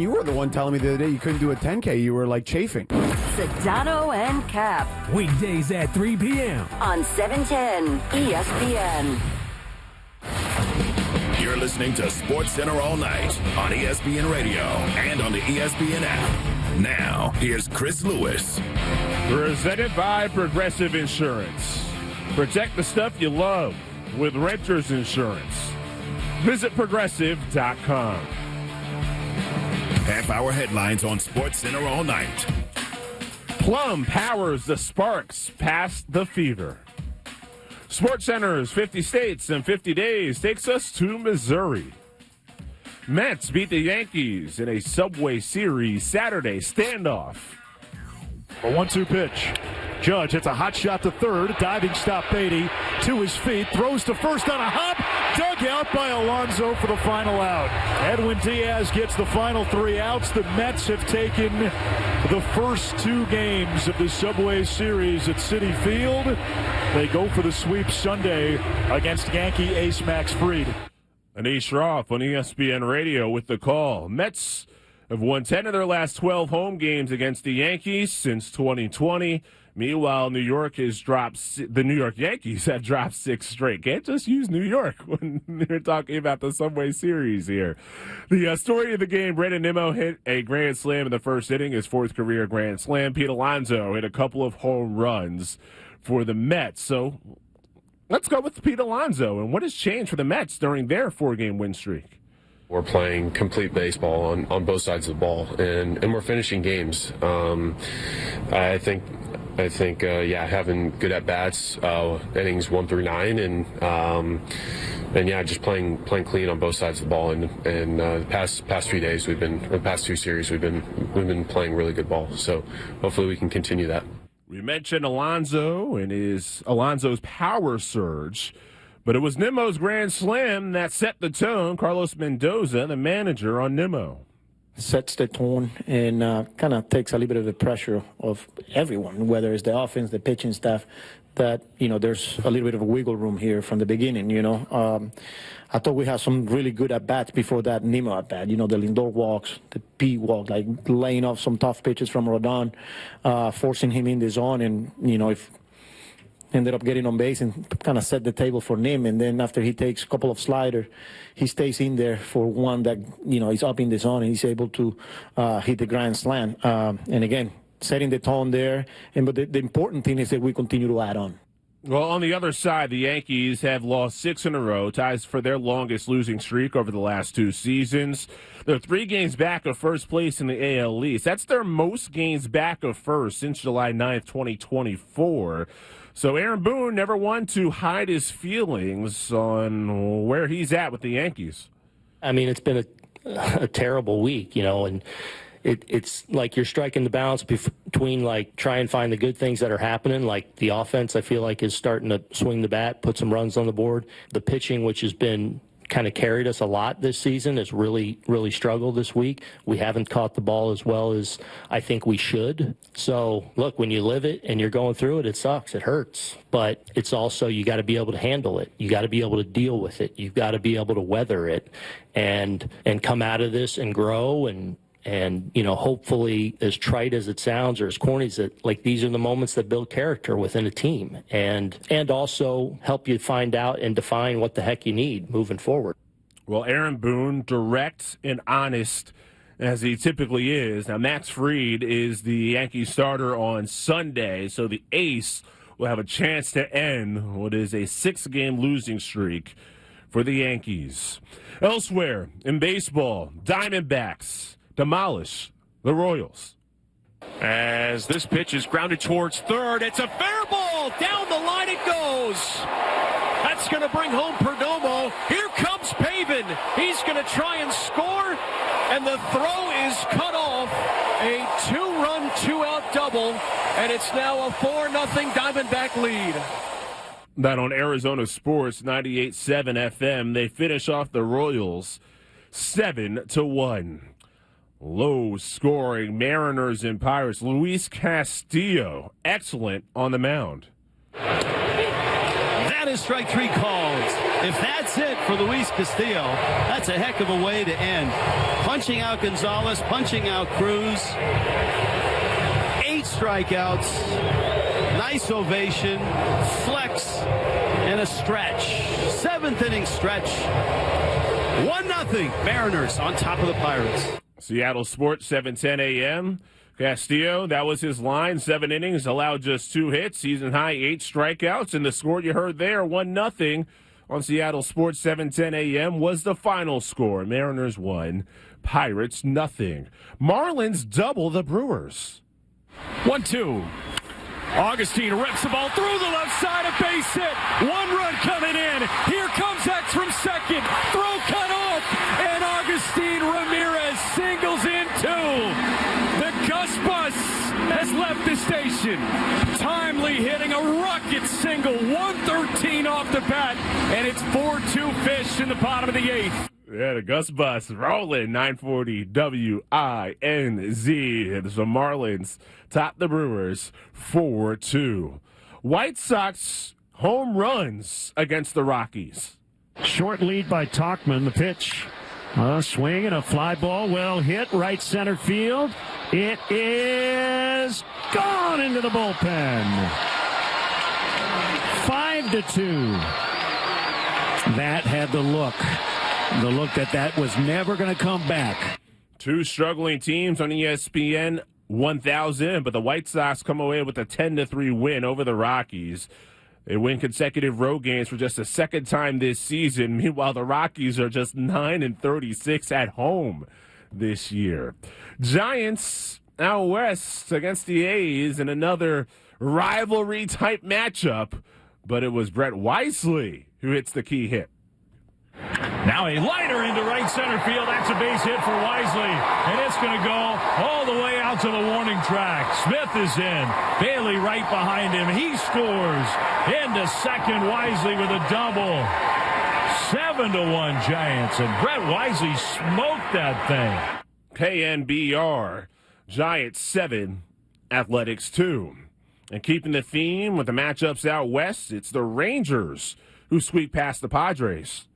you were the one telling me the other day you couldn't do a 10K. You were, like, chafing. Sedano and Cap. Weekdays at 3 p.m. on 710 ESPN. You're listening to SportsCenter all night on ESPN Radio and on the ESPN app. Now, here's Chris Lewis. Presented by Progressive Insurance. Protect the stuff you love with Renters Insurance. Visit Progressive.com. Half-hour headlines on SportsCenter all night. Plum powers the Sparks past the fever. SportsCenter's 50 States in 50 Days takes us to Missouri. Mets beat the Yankees in a Subway Series Saturday standoff. A 1-2 pitch. Judge hits a hot shot to third. Diving stop Beatty to his feet. Throws to first on a hop. Dug out by Alonso for the final out. Edwin Diaz gets the final 3 outs. The Mets have taken the first 2 games of the Subway Series at Citi Field. They go for the sweep Sunday against Yankee ace Max Fried. Anish Shroff on ESPN Radio with the call. Mets have won 10 of their last 12 home games against the Yankees since 2020. Meanwhile, the New York Yankees have dropped 6 straight. Can't just use New York when they're talking about the Subway Series here. The story of the game, Brandon Nimmo hit a grand slam in the first inning, his 4th career grand slam. Pete Alonso hit a couple of home runs for the Mets. So let's go with Pete Alonso. And what has changed for the Mets during their 4-game win streak? We're playing complete baseball on both sides of the ball, and we're finishing games. I think, having good at bats, innings 1 through 9, and just playing clean on both sides of the ball. And the past few days the past 2 series we've been playing really good ball. So hopefully we can continue that. We mentioned Alonso and Alonso's power surge. But it was Nimmo's grand slam that set the tone. Carlos Mendoza, the manager on Nimmo. Sets the tone and kind of takes a little bit of the pressure of everyone, whether it's the offense, the pitching staff, that, there's a little bit of a wiggle room here from the beginning, I thought we had some really good at-bats before that Nimmo at-bat, the Lindor walks, the P walk, like laying off some tough pitches from Rodon, forcing him in the zone, and, if ended up getting on base and kind of set the table for Nim. And then after he takes a couple of sliders, he stays in there for one that, he's up in the zone and he's able to hit the grand slam. And again, setting the tone there. But the important thing is that we continue to add on. Well, on the other side, the Yankees have lost 6 in a row, ties for their longest losing streak over the last 2 seasons. They're 3 games back of first place in the AL East. That's their most games back of first since July 9th, 2024. So Aaron Boone never one to hide his feelings on where he's at with the Yankees. I mean, it's been a terrible week, and it's like you're striking the balance between, like, try and find the good things that are happening. Like the offense, I feel like, is starting to swing the bat, put some runs on the board. The pitching, which has been kind of carried us a lot this season, has really, really struggled this week. We haven't caught the ball as well as I think we should. So, look, when you live it and you're going through it, it sucks. It hurts. But it's also, you got to be able to handle it. You got to be able to deal with it. You've got to be able to weather it and come out of this and grow and hopefully, as trite as it sounds or as corny as it, like, these are the moments that build character within a team and also help you find out and define what the heck you need moving forward. Well, Aaron Boone, direct and honest as he typically is. Now, Max Fried is the Yankees starter on Sunday, so the ace will have a chance to end what is a 6-game losing streak for the Yankees. Elsewhere in baseball, Diamondbacks demolish the Royals. As this pitch is grounded towards third, it's a fair ball. Down the line it goes. That's going to bring home Perdomo. Here comes Pavin. He's going to try and score, and the throw is cut off. A 2-run, 2-out double, and it's now a 4-0 Diamondback lead. That on Arizona Sports 98.7 FM. They finish off the Royals 7-1. Low-scoring Mariners and Pirates. Luis Castillo, excellent on the mound. That is strike 3 called. If that's it for Luis Castillo, that's a heck of a way to end. Punching out Gonzalez, punching out Cruz. 8 strikeouts. Nice ovation. Flex and a stretch. 7th inning stretch. 1-0. Mariners on top of the Pirates. Seattle Sports, 7:10 a.m. Castillo, that was his line. 7 innings, allowed just 2 hits, season high 8 strikeouts, and the score you heard there, 1-0 on Seattle Sports 710 AM was the final score. Mariners 1, Pirates 0. Marlins double the Brewers. 1-2. Augustine rips the ball through the left side, a base hit. 1 run coming in. Here comes X from second. Throw cut off, and Augustine Ramirez singles in 2. The Gus Bus has left the station. Timely hitting a rocket single, 113 off the bat, and it's 4-2 fish in the bottom of the 8th. Yeah, the Gus Bus rolling, 940 WINZ. The Marlins top the Brewers 4-2. White Sox home runs against the Rockies. Short lead by Tauchman. The pitch. A swing and a fly ball. Well hit. Right center field. It is gone into the bullpen. 5-2. That had the look. The look that was never going to come back. 2 struggling teams on ESPN 1000, but the White Sox come away with a 10-3 win over the Rockies. They win consecutive road games for just the second time this season. Meanwhile, the Rockies are just 9-36 at home this year. Giants out west against the A's in another rivalry-type matchup, but it was Brett Wisely who hits the key hit. Now a liner into right center field. That's a base hit for Wisely. And it's going to go all the way out to the warning track. Smith is in. Bailey right behind him. He scores. Into second, Wisely with a double. 7-1 Giants. And Brett Wisely smoked that thing. KNBR. Giants 7, Athletics 2. And keeping the theme with the matchups out west, it's the Rangers who sweep past the Padres.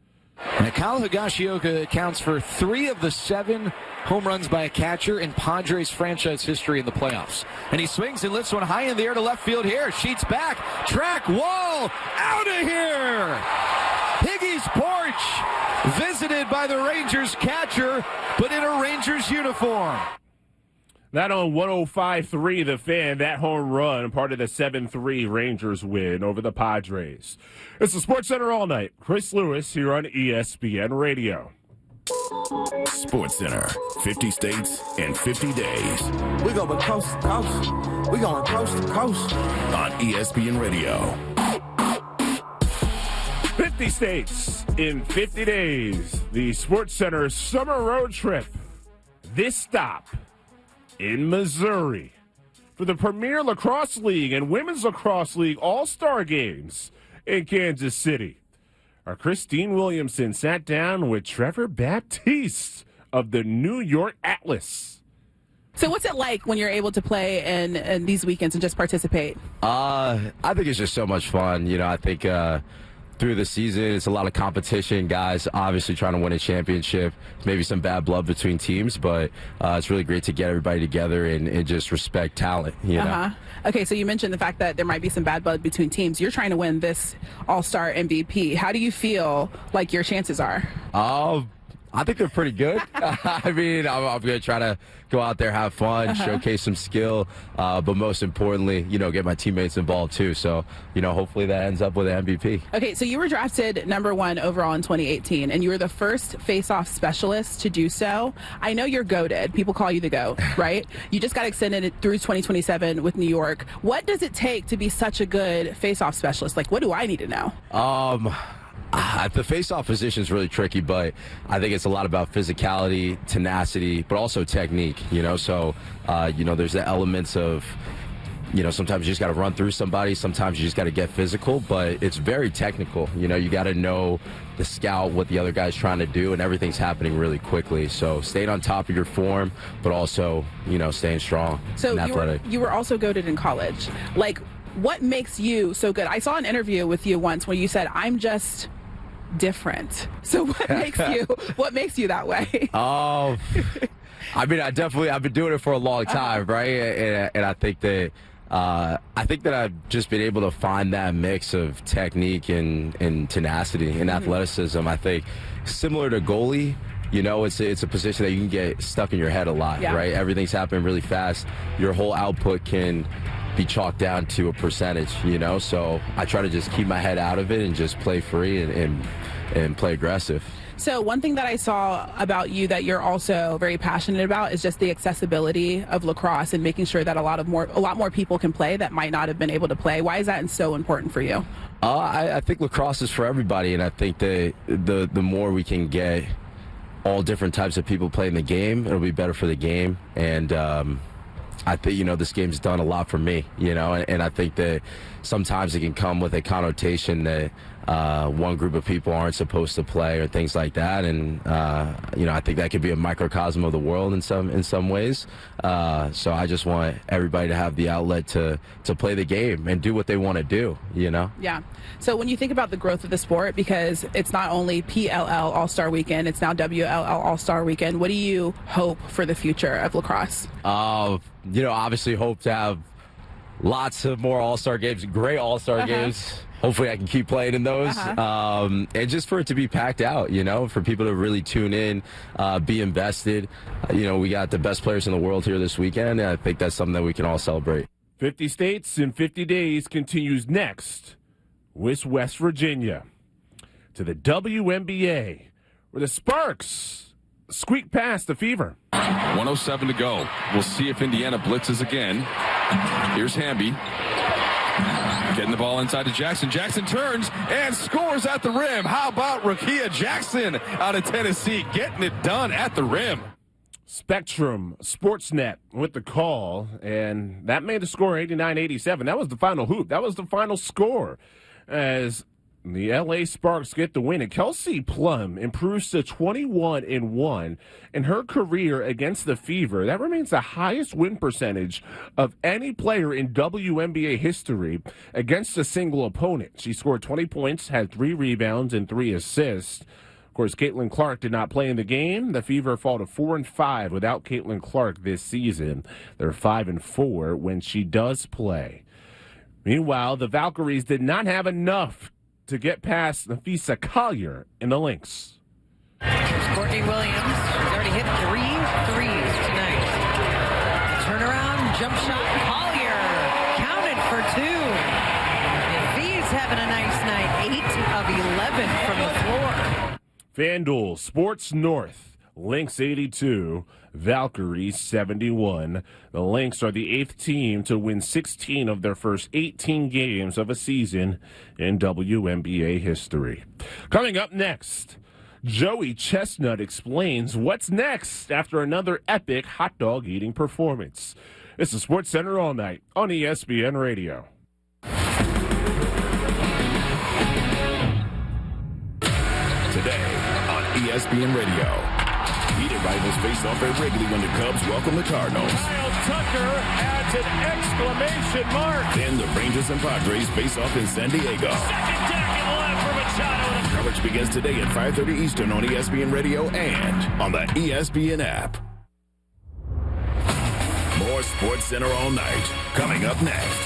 Now, Kyle Higashioka accounts for 3 of the 7 home runs by a catcher in Padres franchise history in the playoffs. And he swings and lifts one high in the air to left field here. Sheets back. Track wall. Out of here. Higgy's porch. Visited by the Rangers catcher, but in a Rangers uniform. That on 105.3 The Fan, that home run, part of the 7-3 Rangers win over the Padres. It's the Sports Center all night. Chris Lewis here on ESPN Radio. Sports Center, 50 states and 50 days. We going coast to coast. We going coast to coast. On ESPN Radio. 50 states in 50 days. The Sports Center summer road trip. This stop in Missouri for the Premier Lacrosse League and Women's Lacrosse League All-Star Games in Kansas City. Our Christine Williamson sat down with Trevor Baptiste of the New York Atlas. So what's it like when you're able to play in these weekends and just participate? I think it's just so much fun. You know, I think through the season, it's a lot of competition. Guys obviously trying to win a championship. Maybe some bad blood between teams, but it's really great to get everybody together and just respect talent. You know? Okay, so you mentioned the fact that there might be some bad blood between teams. You're trying to win this All-Star MVP. How do you feel like your chances are? I think they're pretty good. I mean, I'm going to try to go out there, have fun, showcase some skill, but most importantly, you know, get my teammates involved too. So, you know, hopefully that ends up with an MVP. Okay, so you were drafted #1 overall in 2018, and you were the first face-off specialist to do so. I know you're goated. People call you the GOAT, right? You just got extended through 2027 with New York. What does it take to be such a good face-off specialist? Like, what do I need to know? The face-off position is really tricky, but I think it's a lot about physicality, tenacity, but also technique, you know. So, you know, there's the elements of, you know, sometimes you just got to run through somebody. Sometimes you just got to get physical, but it's very technical. You know, you got to know the scout, what the other guy's trying to do, and everything's happening really quickly. So staying on top of your form, but also, you know, staying strong and athletic. You were also goated in college. Like, what makes you so good? I saw an interview with you once where you said, I'm just different. So what makes you that way? I mean, I've been doing it for a long time, right? And I think that I've just been able to find that mix of technique and tenacity and athleticism. I think similar to goalie, you know, it's a position that you can get stuck in your head a lot, right? Everything's happening really fast. Your whole output can be chalked down to a percentage, you know? So I try to just keep my head out of it and just play free and play aggressive. So one thing that I saw about you that you're also very passionate about is just the accessibility of lacrosse and making sure that a lot more people can play that might not have been able to play. Why is that so important for you? I think lacrosse is for everybody, and I think that the more we can get all different types of people playing the game, it'll be better for the game. And I think, you know, this game's done a lot for me, you know, and I think that sometimes it can come with a connotation that one group of people aren't supposed to play or things like that. And, you know, I think that could be a microcosm of the world in some ways. So I just want everybody to have the outlet to play the game and do what they want to do, you know? Yeah. So when you think about the growth of the sport, because it's not only PLL All-Star Weekend, it's now WLL All-Star Weekend, what do you hope for the future of lacrosse? You know, obviously hope to have lots of more All-Star games, great All-Star games. Hopefully I can keep playing in those. And just for it to be packed out, you know, for people to really tune in, be invested. You know, we got the best players in the world here this weekend, and I think that's something that we can all celebrate. 50 States in 50 Days continues next with West Virginia to the WNBA, where the Sparks squeak past the Fever. 1:07 to go. We'll see if Indiana blitzes again. Here's Hamby. Getting the ball inside to Jackson. Jackson turns and scores at the rim. How about Rakia Jackson out of Tennessee getting it done at the rim? Spectrum Sportsnet with the call, and that made the score 89-87. That was the final hoop. That was the final score as the LA Sparks get the win, and Kelsey Plum improves to 21-1 in her career against the Fever. That remains the highest win percentage of any player in WNBA history against a single opponent. She scored 20 points, had 3 rebounds, and 3 assists. Of course, Caitlin Clark did not play in the game. The Fever fall to 4-5 without Caitlin Clark this season. They're 5-4 when she does play. Meanwhile, the Valkyries did not have enough to get past Nafisa Collier in the Lynx. Courtney Williams has already hit 3 threes tonight. Turnaround, jump shot, Collier counted for 2. Fee's having a nice night, 8 of 11 from the floor. FanDuel Sports North, Lynx 82, Valkyries 71. The Lynx are the 8th team to win 16 of their first 18 games of a season in WNBA history. Coming up next, Joey Chestnut explains what's next after another epic hot dog eating performance. It's the Sports Center All Night on ESPN Radio. Today on ESPN Radio. Heated rivals face off at Wrigley when the Cubs welcome the Cardinals. Kyle Tucker adds an exclamation mark. Then the Rangers and Padres face off in San Diego. Second deck and left for Machado. Coverage begins today at 5:30 Eastern on ESPN Radio and on the ESPN app. More Sports Center All Night coming up next.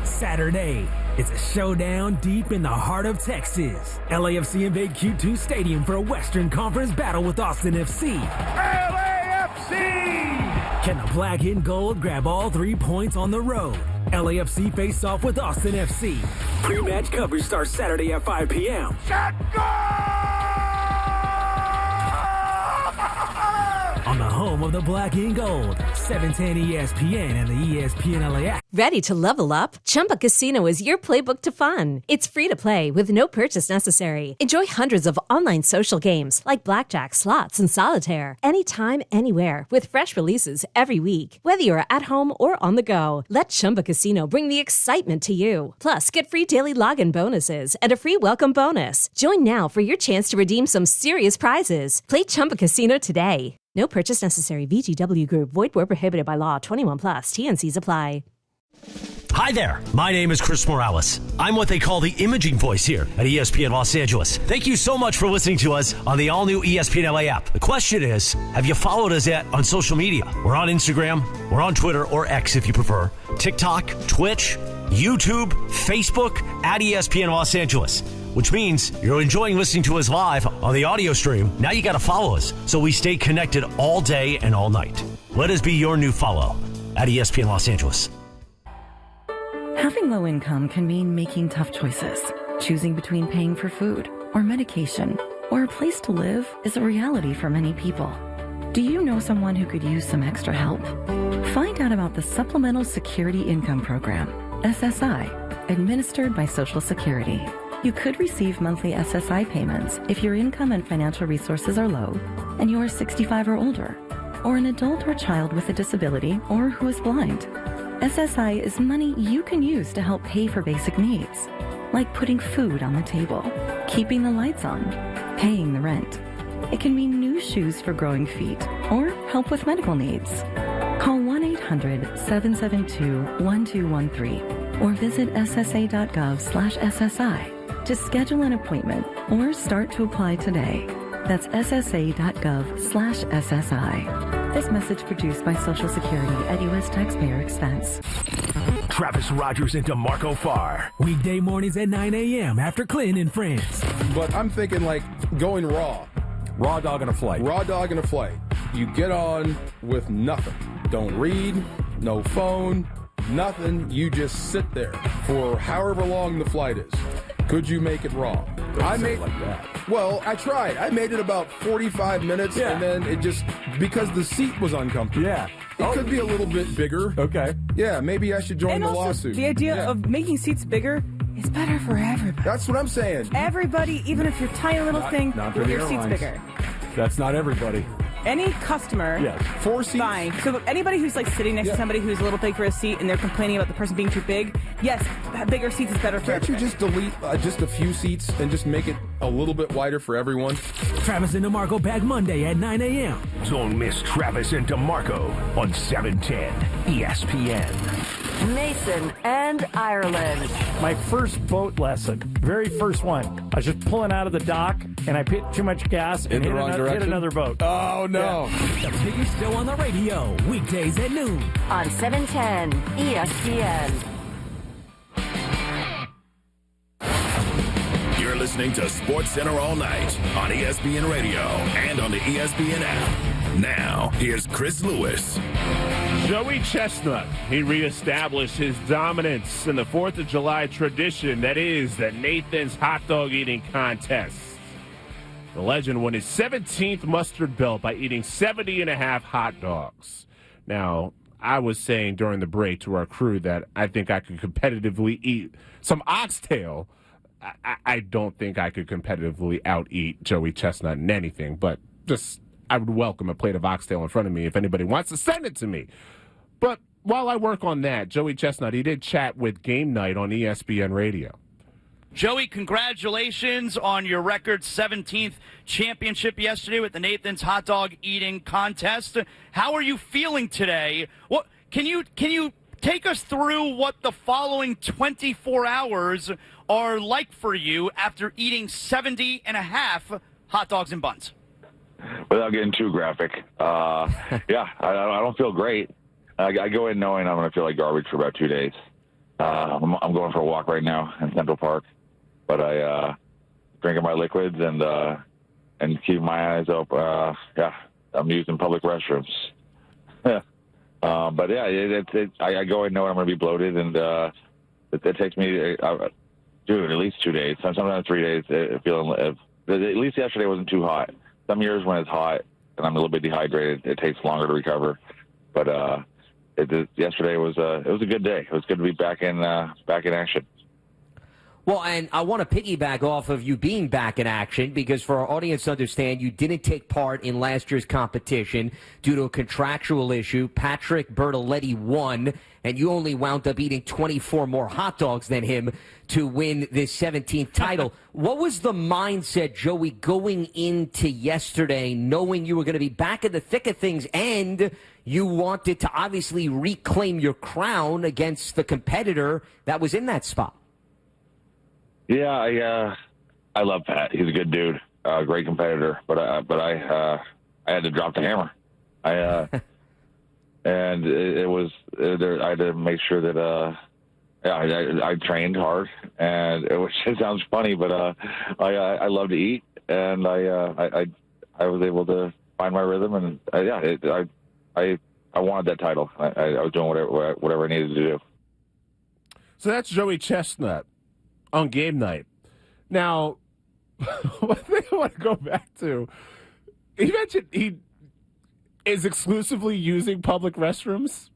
Saturday, it's a showdown deep in the heart of Texas. LAFC invade Q2 Stadium for a Western Conference battle with Austin FC. LAFC! Can the black and gold grab all 3 points on the road? LAFC face off with Austin FC. Pre-match coverage starts Saturday at 5 p.m. On the home of the black and gold, 710 ESPN and the ESPN LA app. Ready to level up? Chumba Casino is your playbook to fun. It's free to play with no purchase necessary. Enjoy hundreds of online social games like blackjack, slots, and solitaire. Anytime, anywhere with fresh releases every week. Whether you're at home or on the go, let Chumba Casino bring the excitement to you. Plus, get free daily login bonuses and a free welcome bonus. Join now for your chance to redeem some serious prizes. Play Chumba Casino today. No purchase necessary. VGW Group. Void where prohibited by law. 21+. TNCs apply. Hi there. My name is Chris Morales. I'm what they call the imaging voice here at ESPN Los Angeles. Thank you so much for listening to us on the all-new ESPN LA app. The question is, have you followed us yet on social media? We're on Instagram, we're on Twitter, or X if you prefer, TikTok, Twitch, YouTube, Facebook, at ESPN Los Angeles, which means you're enjoying listening to us live on the audio stream. Now you got to follow us so we stay connected all day and all night. Let us be your new follow at ESPN Los Angeles. Having low income can mean making tough choices. Choosing between paying for food or medication or a place to live is a reality for many people. Do you know someone who could use some extra help? Find out about the Supplemental Security Income Program, SSI, administered by Social Security. You could receive monthly SSI payments if your income and financial resources are low and you are 65 or older, or an adult or child with a disability or who is blind. SSI is money you can use to help pay for basic needs, like putting food on the table, keeping the lights on, paying the rent. It can mean new shoes for growing feet or help with medical needs. Call 1-800-772-1213 or visit ssa.gov/SSI to schedule an appointment or start to apply today. That's ssa.gov/SSI. This message produced by Social Security at U.S. taxpayer expense. Travis Rogers and DeMarco Farr. Weekday mornings at 9 a.m. after Clinton and Friends. But I'm thinking like going raw. Raw dog in a flight. Raw dog in a flight. You get on with nothing. Don't read, no phone, nothing. You just sit there for however long the flight is. Could you make it raw? I made like that. Well, I tried. I made it about 45 minutes, and then it just, because the seat was uncomfortable. Yeah. It could be a little bit bigger. Okay. Yeah, maybe I should join and the also, lawsuit. The idea of making seats bigger is better for everybody. That's what I'm saying. Everybody, even if you're tiny little thing, not for with the your seats airlines. bigger. That's not everybody. Any customer, Yes. 4 seats. fine. So anybody who's like sitting next to somebody who's a little big for a seat and they're complaining about the person being too big, yes, bigger seats is better for Can't you just delete just a few seats and just make it a little bit wider for everyone? Travis and DeMarco back Monday at 9 a.m. Don't miss Travis and DeMarco on 710 ESPN. Mason and Ireland. My first boat lesson, very first one. I was just pulling out of the dock, and I put too much gas and hit another boat. Oh, no. The biggest show on the radio, weekdays at noon. On 710 ESPN. You're listening to Sports Center all night on ESPN Radio and on the ESPN app. Now, here's Chris Lewis. Joey Chestnut, he reestablished his dominance in the 4th of July tradition that is the Nathan's Hot Dog Eating Contest. The legend won his 17th mustard belt by eating 70 and a half hot dogs. Now, I was saying during the break to our crew that I think I could competitively eat some oxtail. I don't think I could competitively out-eat Joey Chestnut in anything, but just I would welcome a plate of oxtail in front of me if anybody wants to send it to me. But while I work on that, Joey Chestnut, he did chat with Game Night on ESPN Radio. Joey, congratulations on your record 17th championship yesterday with the Nathan's Hot Dog Eating Contest. How are you feeling today? What can you take us through what the following 24 hours are like for you after eating 70 and a half hot dogs and buns? Without getting too graphic, yeah, I don't feel great. I go in knowing I'm going to feel like garbage for about 2 days. I'm going for a walk right now in Central Park, but I drinking my liquids and keeping my eyes open. Yeah, I'm using public restrooms. But yeah, I go in knowing I'm going to be bloated, and it takes me, dude, at least 2 days, sometimes 3 days. Feeling at least yesterday wasn't too hot. Some years when it's hot and I'm a little bit dehydrated, it takes longer to recover. But yesterday was it was a good day. It was good to be back in action. Well, and I want to piggyback off of you being back in action because for our audience to understand, you didn't take part in last year's competition due to a contractual issue. Patrick Bertoletti won, and you only wound up eating 24 more hot dogs than him to win this 17th title. What was the mindset, Joey, going into yesterday, knowing you were going to be back in the thick of things and you wanted to obviously reclaim your crown against the competitor that was in that spot? Yeah, I love Pat. He's a good dude, great competitor. But I had to drop the hammer. And it was I had to make sure that I trained hard, and it sounds funny, but I love to eat, and I was able to find my rhythm, and I wanted that title. I was doing whatever I needed to do. So that's Joey Chestnut on game night. Now, one thing I want to go back to, he mentioned he is exclusively using public restrooms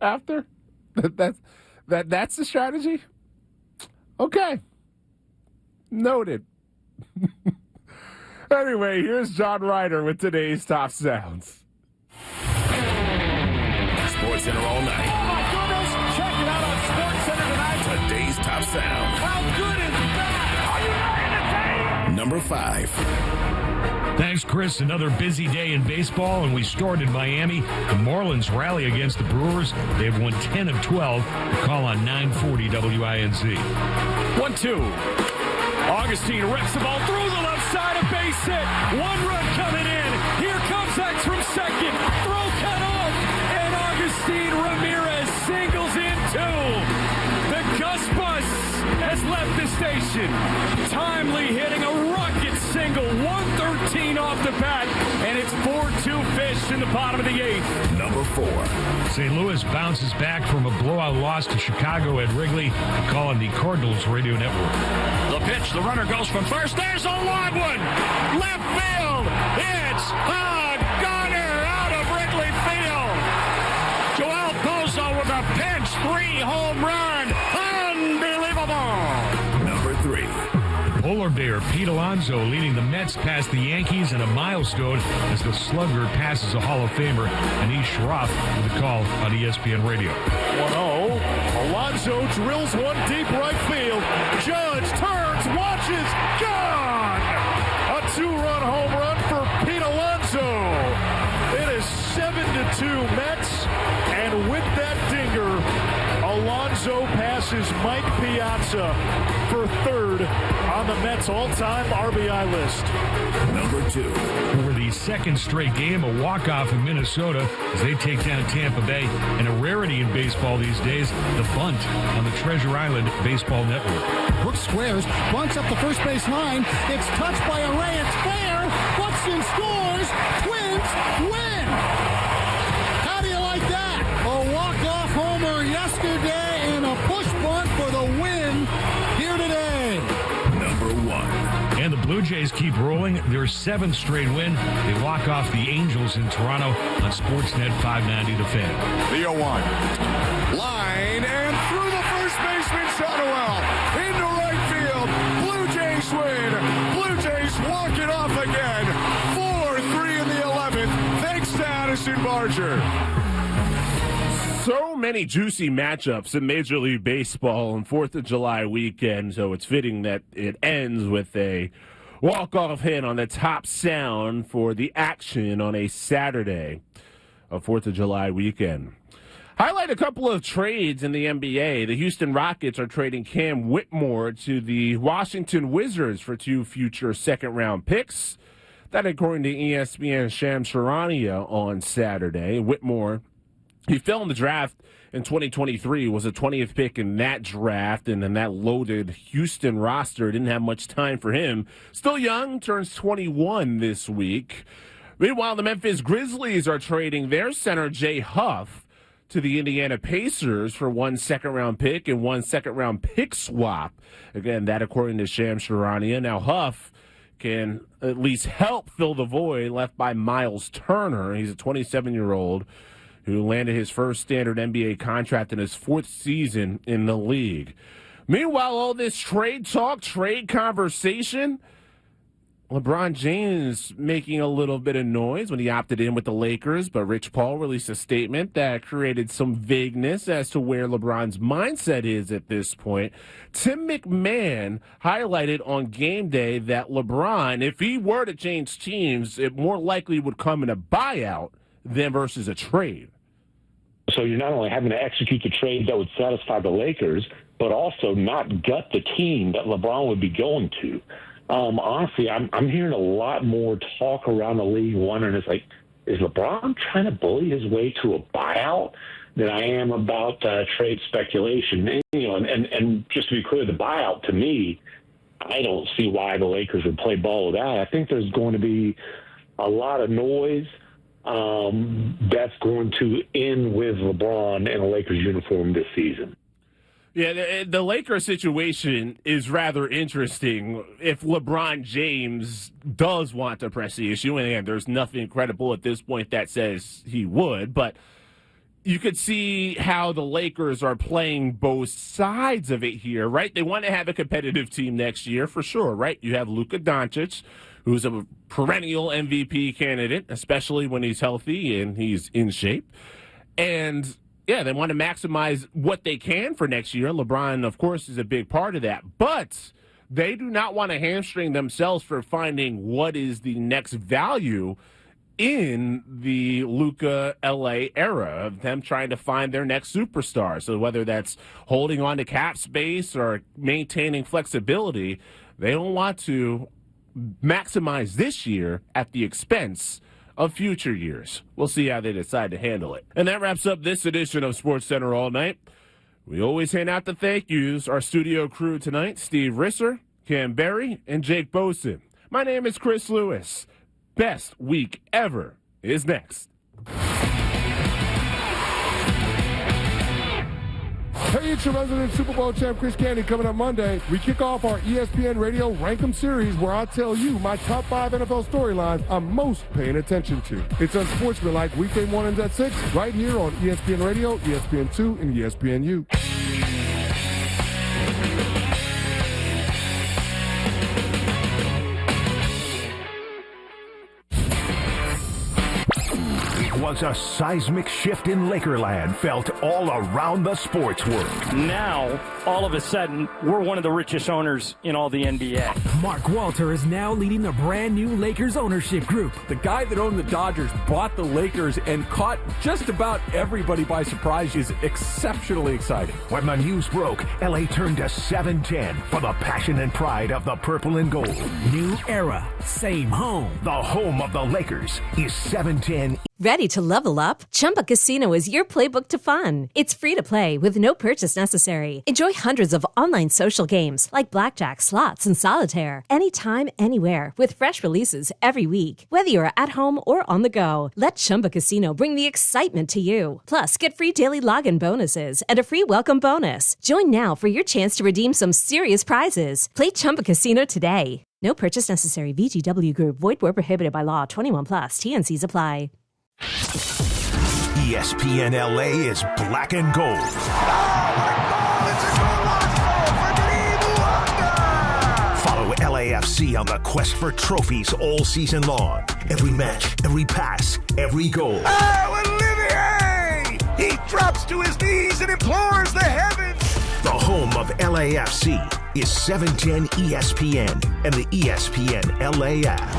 after. That's the strategy? Okay. Noted. Anyway, here's John Ryder with today's Top Sounds. Sports Center all night. Oh, my goodness. Check it out on Sports Center tonight. Today's Top Sound. How good is that? Are you entertained? Number 5. Thanks, Chris. Another busy day in baseball, and we start in Miami. The Marlins rally against the Brewers. They've won 10 of 12. The call on 940 WINZ. 1-2. Augustine rips the ball through the left side, a base hit. 1 run coming in. Here comes X from second. Throw cut off, and Augustine Ramirez singles in 2. The Gus Bus has left the station. Timely hitting a rocket single, 113 off the bat, and it's 4-2 Fish in the bottom of the 8th. Number 4. St. Louis bounces back from a blowout loss to Chicago at Wrigley. The call on the Cardinals radio network. The pitch, the runner goes from first. There's a long one. Left field. It's a gunner out of Wrigley Field. Joel Pozo with a pinch 3-home run. Unbelievable. Number 3. Polar Bear Pete Alonso leading the Mets past the Yankees in a milestone as the slugger passes a Hall of Famer, Anish Shroff, with a call on ESPN Radio. 1-0. Alonso drills one deep right field. Judge turns, watches, gone! A 2-run home run for Pete Alonso. It is 7-2 Mets, and with that dinger, Alonso passes Mike Piazza for 3rd on the Mets all-time RBI list. Number 2. For the second straight game, a walk-off in Minnesota as they take down Tampa Bay. And a rarity in baseball these days, the bunt on the Treasure Island Baseball Network. Brooks squares, bunts up the first base line. It's touched by a Ray. It's fair. Buxton scores. Twins win. How do you like that? A walk-off homer yesterday and a push bunt for the win here today. Number 1. And the Blue Jays keep rolling. Their 7th straight win. They walk off the Angels in Toronto on Sportsnet 590 The Fan. The 0-1. Line and through the first baseman, Shotwell. Into right field. Blue Jays win. Blue Jays walk it off again. 4-3 in the 11th. Thanks to Addison Barger. So many juicy matchups in Major League Baseball on 4th of July weekend, so it's fitting that it ends with a walk-off hit on the Top Sound for the action on a Saturday of 4th of July weekend. Highlight a couple of trades in the NBA. The Houston Rockets are trading Cam Whitmore to the Washington Wizards for 2 future second-round picks. That, according to ESPN Shams Charania on Saturday. Whitmore, he fell in the draft in 2023, was a 20th pick in that draft, and then that loaded Houston roster didn't have much time for him. Still young, turns 21 this week. Meanwhile, the Memphis Grizzlies are trading their center, Jay Huff, to the Indiana Pacers for 1 second-round pick and 1 second-round pick swap. Again, that according to Shams Charania. Now, Huff can at least help fill the void left by Miles Turner. He's a 27-year-old who landed his first standard NBA contract in his 4th season in the league. Meanwhile, all this trade talk, trade conversation, LeBron James making a little bit of noise when he opted in with the Lakers, but Rich Paul released a statement that created some vagueness as to where LeBron's mindset is at this point. Tim McMahon highlighted on game day that LeBron, if he were to change teams, it more likely would come in a buyout than versus a trade. So you're not only having to execute the trade that would satisfy the Lakers, but also not gut the team that LeBron would be going to. Honestly, I'm hearing a lot more talk around the league, wondering, is LeBron trying to bully his way to a buyout? buyout than I am about trade speculation. And just to be clear, the buyout to me, I don't see why the Lakers would play ball with that. I think there's going to be a lot of noise that's going to end with LeBron in a Lakers uniform this season. Yeah, the Lakers situation is rather interesting if LeBron James does want to press the issue. And again, there's nothing credible at this point that says he would, but you could see how the Lakers are playing both sides of it here, right? They want to have a competitive team next year for sure, right? You have Luka Doncic, who's a perennial MVP candidate, especially when he's healthy and he's in shape. And yeah, they want to maximize what they can for next year. LeBron, of course, is a big part of that. But they do not want to hamstring themselves for finding what is the next value in the Luka LA era of them trying to find their next superstar. So whether that's holding on to cap space or maintaining flexibility, they don't want to maximize this year at the expense of future years. We'll see how they decide to handle it. And that wraps up this edition of SportsCenter All Night. We always hand out the thank yous. Our studio crew tonight, Steve Risser, Cam Berry, and Jake Bosin. My name is Chris Lewis. Best week ever is next. Hey, it's your resident Super Bowl champ, Chris Candy. Coming up Monday, we kick off our ESPN Radio Rankem series where I tell you my top 5 NFL storylines I'm most paying attention to. It's unsportsmanlike weekday mornings at 6 right here on ESPN Radio, ESPN2, and ESPNU. Was a seismic shift in Lakerland felt all around the sports world. Now, all of a sudden, we're one of the richest owners in all the NBA. Mark Walter is now leading the brand new Lakers ownership group. The guy that owned the Dodgers bought the Lakers and caught just about everybody by surprise is exceptionally exciting. When the news broke, LA turned to 710 for the passion and pride of the purple and gold. New era, same home. The home of the Lakers is 710. Ready to level up? Chumba Casino is your playbook to fun. It's free to play with no purchase necessary. Enjoy hundreds of online social games like blackjack, slots, and solitaire anytime, anywhere with fresh releases every week. Whether you're at home or on the go, let Chumba Casino bring the excitement to you. Plus, get free daily login bonuses and a free welcome bonus. Join now for your chance to redeem some serious prizes. Play Chumba Casino today. No purchase necessary. VGW Group. Void where prohibited by law. 21 plus. T&Cs apply. ESPN LA is black and gold. Follow LAFC on the quest for trophies all season long. Every match, every pass, every goal. Oh, Olivier! He drops to his knees and implores the heavens. The home of LAFC is 710 ESPN and the ESPN LA app.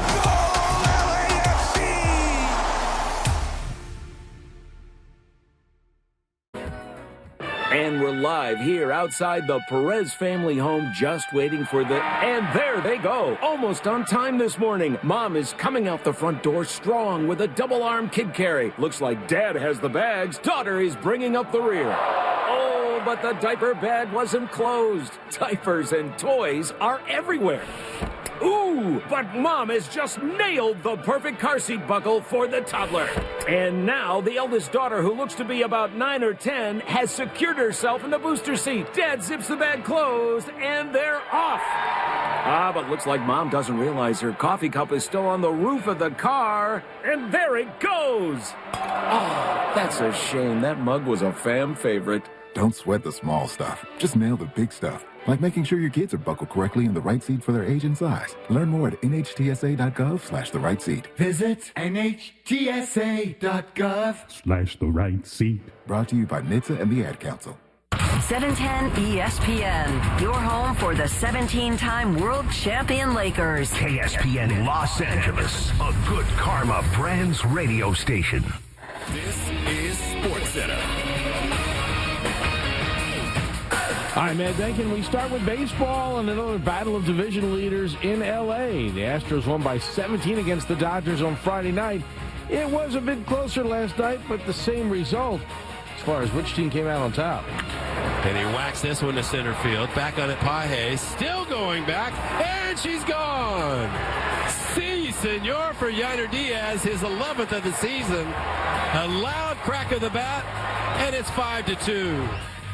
And we're live here outside the Perez family home, just waiting for and there they go. Almost on time this morning. Mom is coming out the front door strong with a double-arm kid carry. Looks like Dad has the bags. Daughter is bringing up the rear. Oh, but the diaper bag wasn't closed. Diapers and toys are everywhere. Ooh, but Mom has just nailed the perfect car seat buckle for the toddler. And now the eldest daughter, who looks to be about 9 or 10, has secured herself in the booster seat. Dad zips the bag closed, and they're off. But looks like Mom doesn't realize her coffee cup is still on the roof of the car. And there it goes. Oh, that's a shame. That mug was a fan favorite. Don't sweat the small stuff. Just nail the big stuff. Like making sure your kids are buckled correctly in the right seat for their age and size. Learn more at nhtsa.gov/the right seat. Visit nhtsa.gov/the right seat. Brought to you by NHTSA and the Ad Council. 710 ESPN, your home for the 17-time world champion Lakers. KSPN Los Angeles, a Good Karma Brands radio station. This is SportsCenter. All right, man, Duncan, we start with baseball and another battle of division leaders in L.A. The Astros won by 17 against the Dodgers on Friday night. It was a bit closer last night, but the same result as far as which team came out on top. And he whacks this one to center field. Back on it, Paje. Still going back, and she's gone. Si, senor, for Yainer Diaz, his 11th of the season. A loud crack of the bat, and it's 5-2.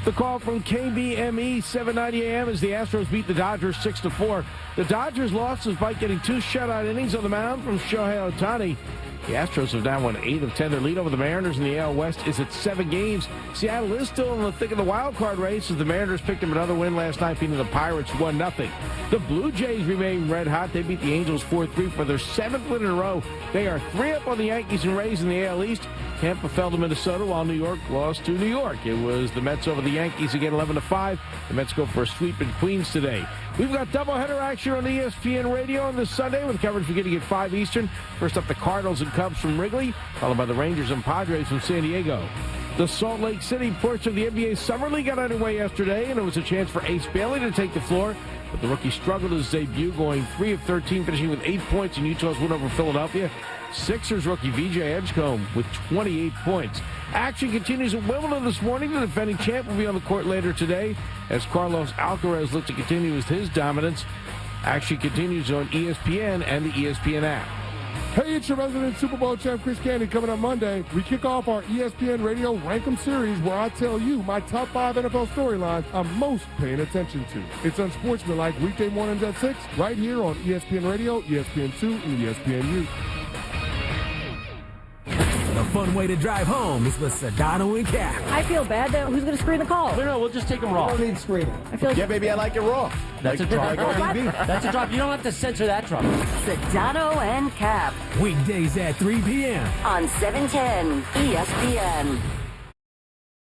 The call from KBME 790 AM as the Astros beat the Dodgers 6-4. The Dodgers lost despite getting 2 shutout innings on the mound from Shohei Ohtani. The Astros have now won 8 of 10. Their lead over the Mariners in the AL West is at 7 games. Seattle is still in the thick of the wild card race as the Mariners picked up another win last night, beating the Pirates 1-0. The Blue Jays remain red hot. They beat the Angels 4-3 for their 7th win in a row. They are 3 up on the Yankees and Rays in the AL East. Tampa fell to Minnesota while New York lost to New York. It was the Mets over the Yankees again, 11-5. The Mets go for a sweep in Queens today. We've got doubleheader action on ESPN Radio on this Sunday with coverage beginning at 5 Eastern. First up, the Cardinals and Cubs from Wrigley, followed by the Rangers and Padres from San Diego. The Salt Lake City portion of the NBA Summer League got underway yesterday, and it was a chance for Ace Bailey to take the floor. But the rookie struggled his debut, going 3 of 13, finishing with 8 points in Utah's win over Philadelphia. Sixers rookie VJ Edgecombe with 28 points. Action continues at Wimbledon this morning. The defending champ will be on the court later today as Carlos Alcaraz looks to continue with his dominance. Action continues on ESPN and the ESPN app. Hey, it's your resident Super Bowl champ, Chris Candy. Coming up Monday, we kick off our ESPN Radio Rankem series where I tell you my top 5 NFL storylines I'm most paying attention to. It's unsportsmanlike weekday mornings at 6 right here on ESPN Radio, ESPN2, and ESPNU. The fun way to drive home is with Sedano and Cap. I feel bad that who's going to screen the call? No, we'll just take them raw. We don't need screening. I feel like yeah, baby, I like it raw. That's a drop. That's a drop. You don't have to censor that drop. Sedano and Cap. Weekdays at 3 p.m. on 710 ESPN.